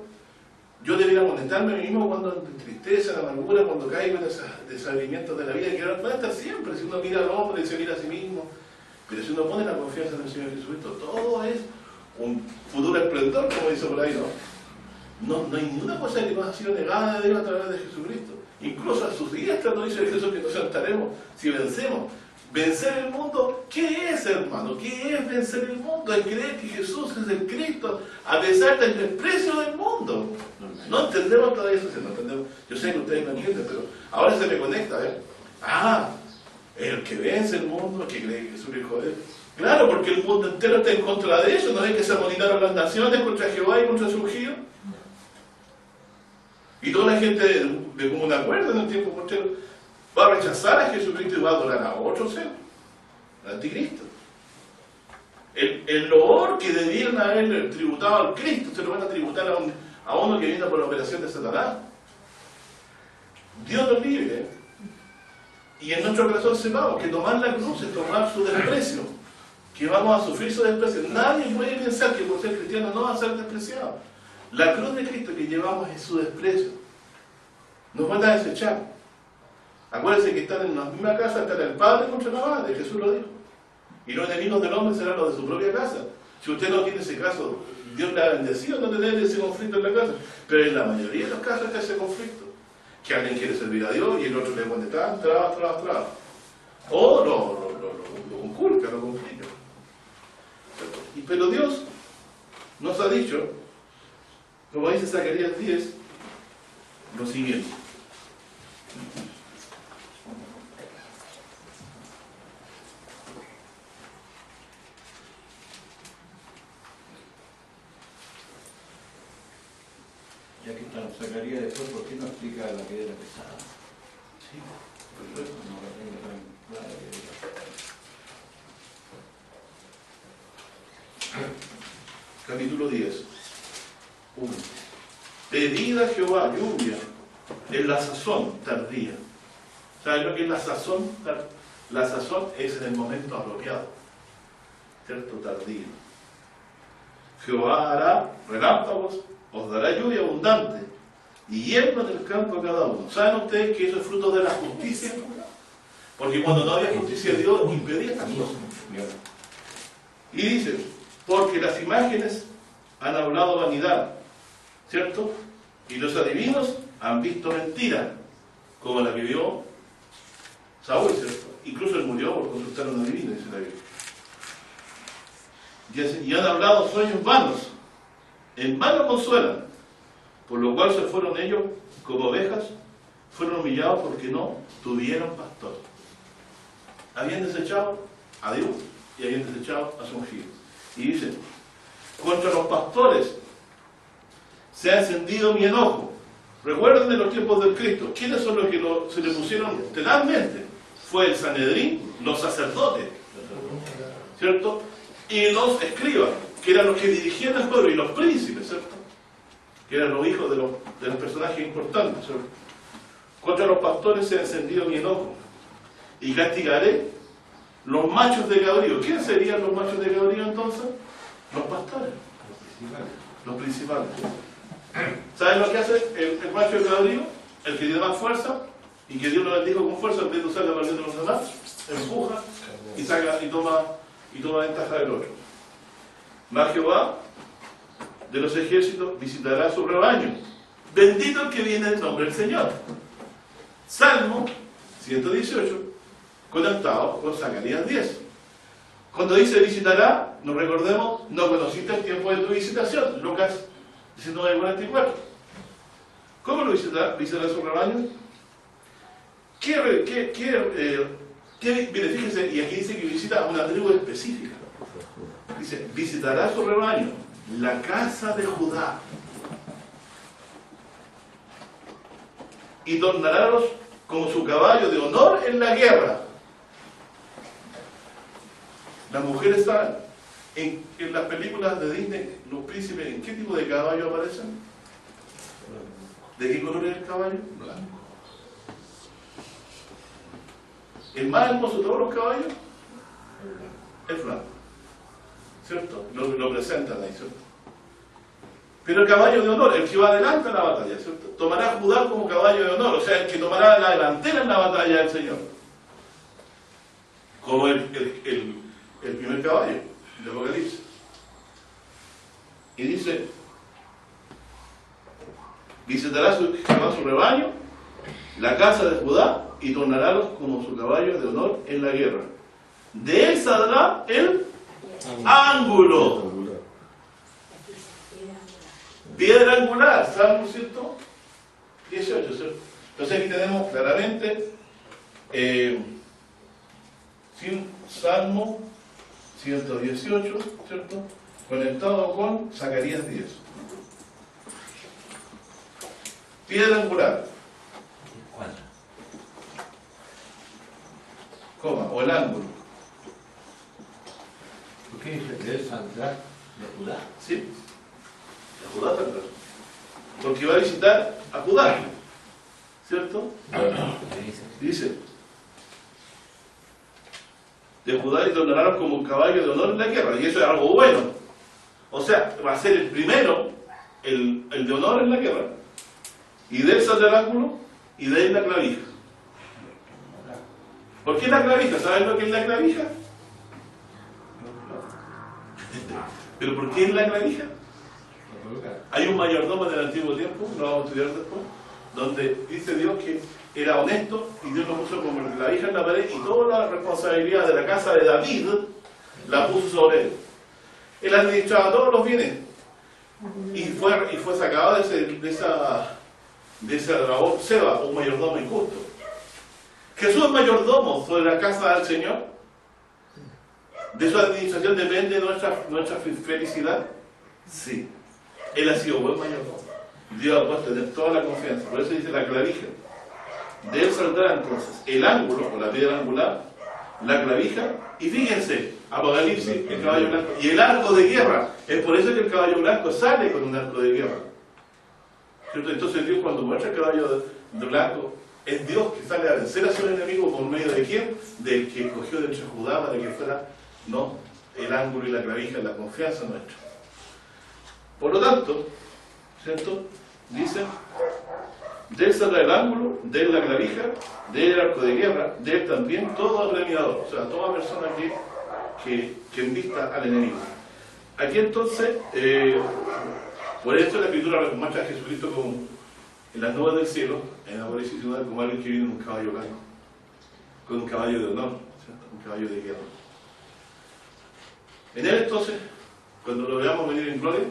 Yo debería contentarme a mí mismo cuando en tristeza, en amargura, cuando caigo en esos desabrimientos de la vida, que van a estar siempre, si uno mira al hombre y se mira a sí mismo. Pero si uno pone la confianza en el Señor Jesucristo, todo es un futuro esplendor, como dice por ahí, ¿no? No hay ninguna cosa que nos ha sido negada de Dios a través de Jesucristo. Incluso a sus diestra nos dice Jesús que nos sentaremos si vencemos. Vencer el mundo, ¿qué es, hermano? ¿Qué es vencer el mundo? Es creer que Jesús es el Cristo, a pesar del desprecio del mundo. No entendemos todavía eso, no entendemos. Yo sé que ustedes no entienden, pero ahora se me conecta, el que vence el mundo, el que cree que Jesús es el Hijo de Dios. Claro, porque el mundo entero está en contra de eso, ¿no es que se amonestaron las naciones contra Jehová y contra su ungido? Y toda la gente de común acuerdo en el tiempo postero va a rechazar a Jesucristo y va a adorar a otro ser, al anticristo. El loor que debieron haber tributado al Cristo se lo van a tributar a uno que viene por la operación de Satanás. Dios nos libre. Y en nuestro corazón sepamos que tomar la cruz es tomar su desprecio, que vamos a sufrir su desprecio. Nadie puede pensar que por ser cristiano no va a ser despreciado. La cruz de Cristo que llevamos es su desprecio. Nos van a desechar. Acuérdense que están en la misma casa, están el Padre contra la Madre, Jesús lo dijo. Y los enemigos del hombre serán los de su propia casa. Si usted no tiene ese caso, Dios le ha bendecido no tener ese conflicto en la casa. Pero en la mayoría de los casos está ese conflicto. Que alguien quiere servir a Dios y el otro le pone trabas. O lo conculca, lo complica. Pero Dios nos ha dicho, como dice Zacarías 10, lo siguiente. Ya que está Zacarías después, ¿por qué no explica la piedra pesada? Sí, perfecto. No la tengo tan clara. Capítulo 10. 1. Pedid a Jehová lluvia en la sazón tardía. ¿Sabes lo que es la sazón? La sazón es en el momento apropiado, ¿cierto? Tardío. Jehová hará relámpagos, os dará lluvia abundante y hierba del campo a cada uno. ¿Saben ustedes que eso es fruto de la justicia? Porque cuando no había justicia, Dios impedía estas cosas. Y dice, porque las imágenes han hablado vanidad, ¿cierto? Y los adivinos han visto mentira, como la que vio Saúl, ¿cierto? Incluso él murió por consultar a un adivino, dice la Biblia. Y han hablado sueños vanos, en vano consuelan, por lo cual se fueron ellos como ovejas, fueron humillados porque no tuvieron pastor. Habían desechado a Dios y habían desechado a su ungido. Y dice, contra los pastores se ha encendido mi enojo. Recuerden de los tiempos del Cristo, ¿quiénes son los que se le pusieron tenazmente? Fue el Sanedrín, los sacerdotes, ¿cierto? Y los escribas, que eran los que dirigían el pueblo, y los príncipes, ¿cierto? Que eran los hijos de los personajes importantes, ¿cierto? Contra los pastores se ha encendido mi enojo, y castigaré los machos de cabrío. ¿Quiénes serían los machos de cabrío entonces? Los pastores, los principales. ¿Saben lo que hace el macho de cabrío? El que tiene más fuerza, y que Dios lo bendijo con fuerza, en vez de usar la parte de los demás, empuja y saca y toma ventaja del otro. Mas Jehová de los ejércitos visitará su rebaño. Bendito el que viene en nombre del Señor. Salmo 118, conectado con Zacarías 10. Cuando dice visitará, nos recordemos, no conociste el tiempo de tu visitación. Lucas 19:44. ¿Cómo lo visitará? ¿Visitará su rebaño? Mire, fíjense, y aquí dice que visita a una tribu específica. Dice, visitará su rebaño. la casa de Judá, y tornarálos como su caballo de honor en la guerra. Las mujeres saben, en las películas de Disney, los príncipes, ¿en qué tipo de caballo aparecen? ¿De qué color es el caballo? Blanco. ¿El más hermoso de todos los caballos? Es blanco. ¿Cierto? Lo presentan ahí, ¿cierto? Pero el caballo de honor, el que va adelante en la batalla, ¿cierto? Tomará a Judá como caballo de honor, o sea, el que tomará la delantera en la batalla del Señor. Como el primer caballo de Apocalipsis. Y dice, visitará su rebaño, la casa de Judá, y tornarálos como su caballo de honor en la guerra. De él saldrá el ángulo. Piedra angular, Salmo 118, ¿cierto? Entonces aquí tenemos claramente Salmo 118, ¿cierto? Conectado con Zacarías 10. Piedra angular. Coma, o el ángulo. ¿Por qué dice que él saldrá de Judá? ¿Sí? De Judá saldrá. Porque va a visitar a Judá, ¿cierto? Dice, de Judá y tornarán como un caballo de honor en la guerra, y eso es algo bueno. O sea, va a ser el primero, el de honor en la guerra, y de él saldrá el ángulo, y de él la clavija. ¿Por qué la clavija? ¿Saben lo que es la clavija? ¿Pero por qué es la clavija? Hay un mayordomo del antiguo tiempo, lo vamos a estudiar después, donde dice Dios que era honesto y Dios lo puso como clavija en la pared y toda la responsabilidad de la casa de David la puso sobre él. Él administraba todos los bienes y fue sacado de esa labor Seba, un mayordomo injusto. Jesús es mayordomo sobre la casa del Señor. ¿De su administración depende nuestra felicidad? Sí. Él ha sido buen mayordomo. Dios ha puesto en él toda la confianza. Por eso dice la clavija. De él saldrá entonces el ángulo, o la piedra angular, la clavija, y fíjense, Apocalipsis, el caballo blanco, y el arco de guerra. Es por eso que el caballo blanco sale con un arco de guerra. ¿Cierto? Entonces Dios, cuando muestra el caballo de blanco, es Dios que sale a vencer a su enemigo por medio de quién? Del que escogió de entre Judá para que fuera, ¿no?, el ángulo y la clavija, la confianza nuestra. Por lo tanto, ¿cierto? Dice, de él saldrá el ángulo, de él la clavija, de él el arco de guerra, de él también todo apremiador, o sea, toda persona que envista al enemigo. Aquí entonces, por esto la Escritura muestra a Jesucristo como en las nubes del cielo, en Apocalipsis 19, como alguien que viene en un caballo blanco, con un caballo de honor, ¿cierto? Un caballo de guerra. En él entonces, cuando lo veamos venir en gloria,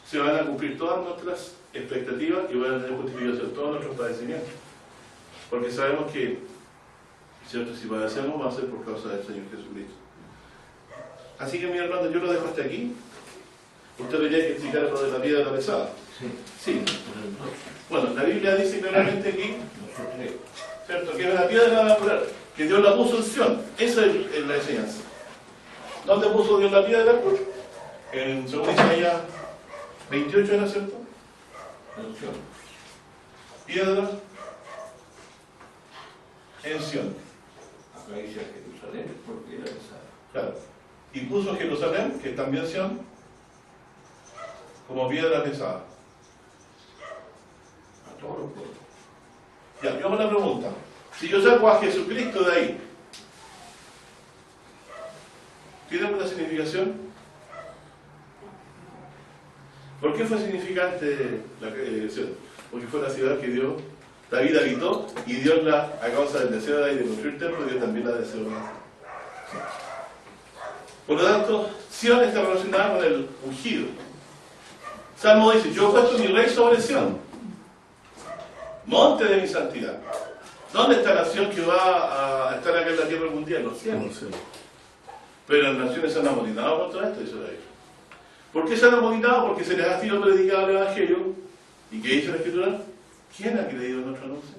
se van a cumplir todas nuestras expectativas y van a tener justificación todos nuestros padecimientos. Porque sabemos que, ¿cierto?, si padecemos va a ser por causa del Señor Jesucristo. Así que, mi hermano, yo lo dejo hasta aquí. Usted tenía que explicar lo de la piedra pesada. Sí. Bueno, la Biblia dice claramente aquí, ¿cierto?, que es una piedra natural, que Dios la puso en Sion. Esa es la enseñanza. ¿Dónde puso Dios la piedra? En según Isaías 28, ¿era cierto? Piedra en Sion. Acá dice Jerusalén, por piedra pesada. Claro. Y puso Jerusalén, que es también Sion, como piedra pesada. A todos los pueblos. Ya, yo hago una pregunta. Si yo saco a Jesucristo de ahí, ¿tiene alguna significación? ¿Por qué fue significante la creación? Porque fue la ciudad que David habitó, y Dios a causa del deseo de David de construir el templo, Dios también la deseó. Por lo tanto, Sion está relacionada con el ungido. Salmo dice, yo he puesto mi rey sobre Sion, monte de mi santidad. ¿Dónde está la nación que va a estar acá en la tierra algún día? En los cielos. Pero las naciones se han amotinado contra esto, dice la Biblia. ¿Por qué se han amotinado? Porque se les ha sido predicado el Evangelio. ¿Y qué dice la Escritura? ¿Quién ha creído en nuestro anuncio?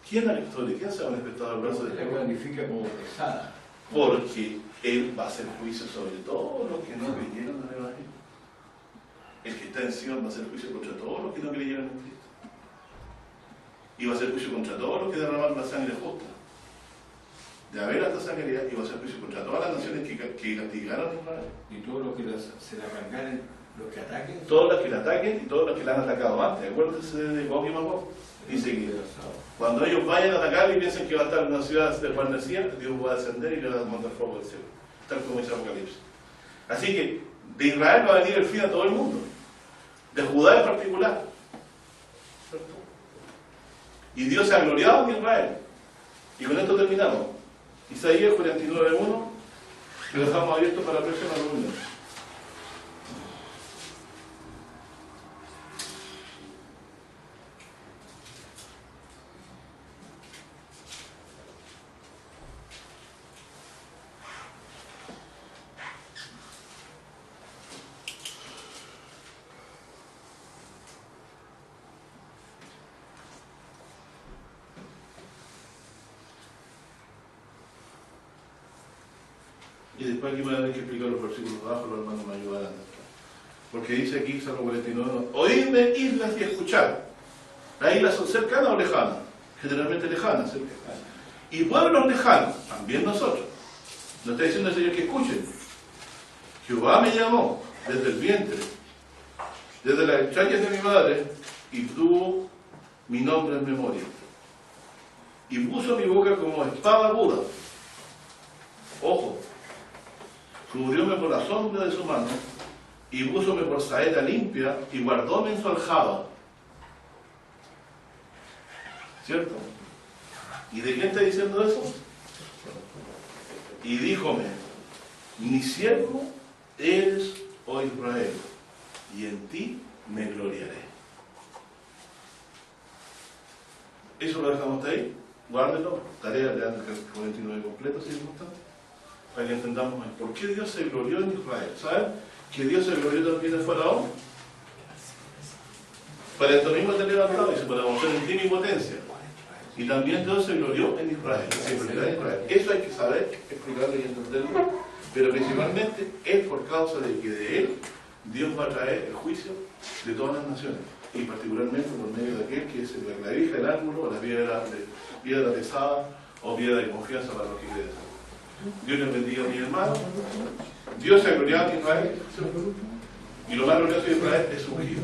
¿Quién ha creído? ¿Quién se ha manifestado el brazo de Se Jehová? califica como pesada. Porque Él va a hacer juicio sobre todos los que no creyeron en el Evangelio. El que está en Sion va a hacer juicio contra todos los que no creyeron en Cristo. Y va a hacer juicio contra todos los que derramaron la sangre justa de haber hasta Zacarías, y va a hacer juicio contra todas las naciones que castigaron a Israel. Y todos los que se le arrancan, los que ataquen. Todas las que la ataquen y todos los que la han atacado antes. Acuérdense de Gog y Magog. Dice que cuando ellos vayan a atacar y piensen que va a estar en una ciudad desguarnecida, Dios va a descender y le va a mandar fuego del cielo. Tal como dice Apocalipsis. Así que de Israel va a venir el fin a todo el mundo. De Judá en particular. ¿Cierto? Y Dios se ha gloriado en Israel. Y con esto terminamos. Isaías 49:1, lo dejamos abierto para la próxima reunión. Y después aquí me van a tener que explicar los versículos abajo, los hermanos me ayudarán. Porque dice aquí, Salmo 49, oídme islas y escuchad. Las islas son cercanas o lejanas, generalmente lejanas, cercanas. Y pueblos lejanos, también nosotros. Nos está diciendo el Señor que escuchen. Jehová me llamó desde el vientre, desde las entrañas de mi madre, y tuvo mi nombre en memoria. Y puso mi boca como espada aguda. Ojo. Cubrióme por la sombra de su mano, y púsome por saeta limpia, y guardóme en su aljaba. ¿Cierto? ¿Y de quién está diciendo eso? Y díjome, mi siervo eres, oh Israel, y en ti me gloriaré. Eso lo dejamos hasta ahí. Guárdenlo. Tarea, lean el 49 completo, si les gusta. Para que entendamos más. ¿Por qué Dios se glorió en Israel? ¿Saben? Que Dios se glorió también en Faraón. Para esto mismo te levantado, dice, para mostrar en ti mi potencia. Y también Dios se glorió en Israel. Eso hay que saber, explicarlo y entenderlo. Pero principalmente es por causa de que de Él Dios va a traer el juicio de todas las naciones. Y particularmente por medio de aquel que es la clavija, el ángulo, o la piedra pesada o piedra de confianza para los que creen. Dios les bendiga a mi hermano. Dios se ha gloriado en Israel. Y lo más glorioso de Israel es su ungido.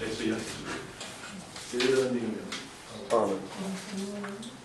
Eso ya es. Que Dios les bendiga. Amén.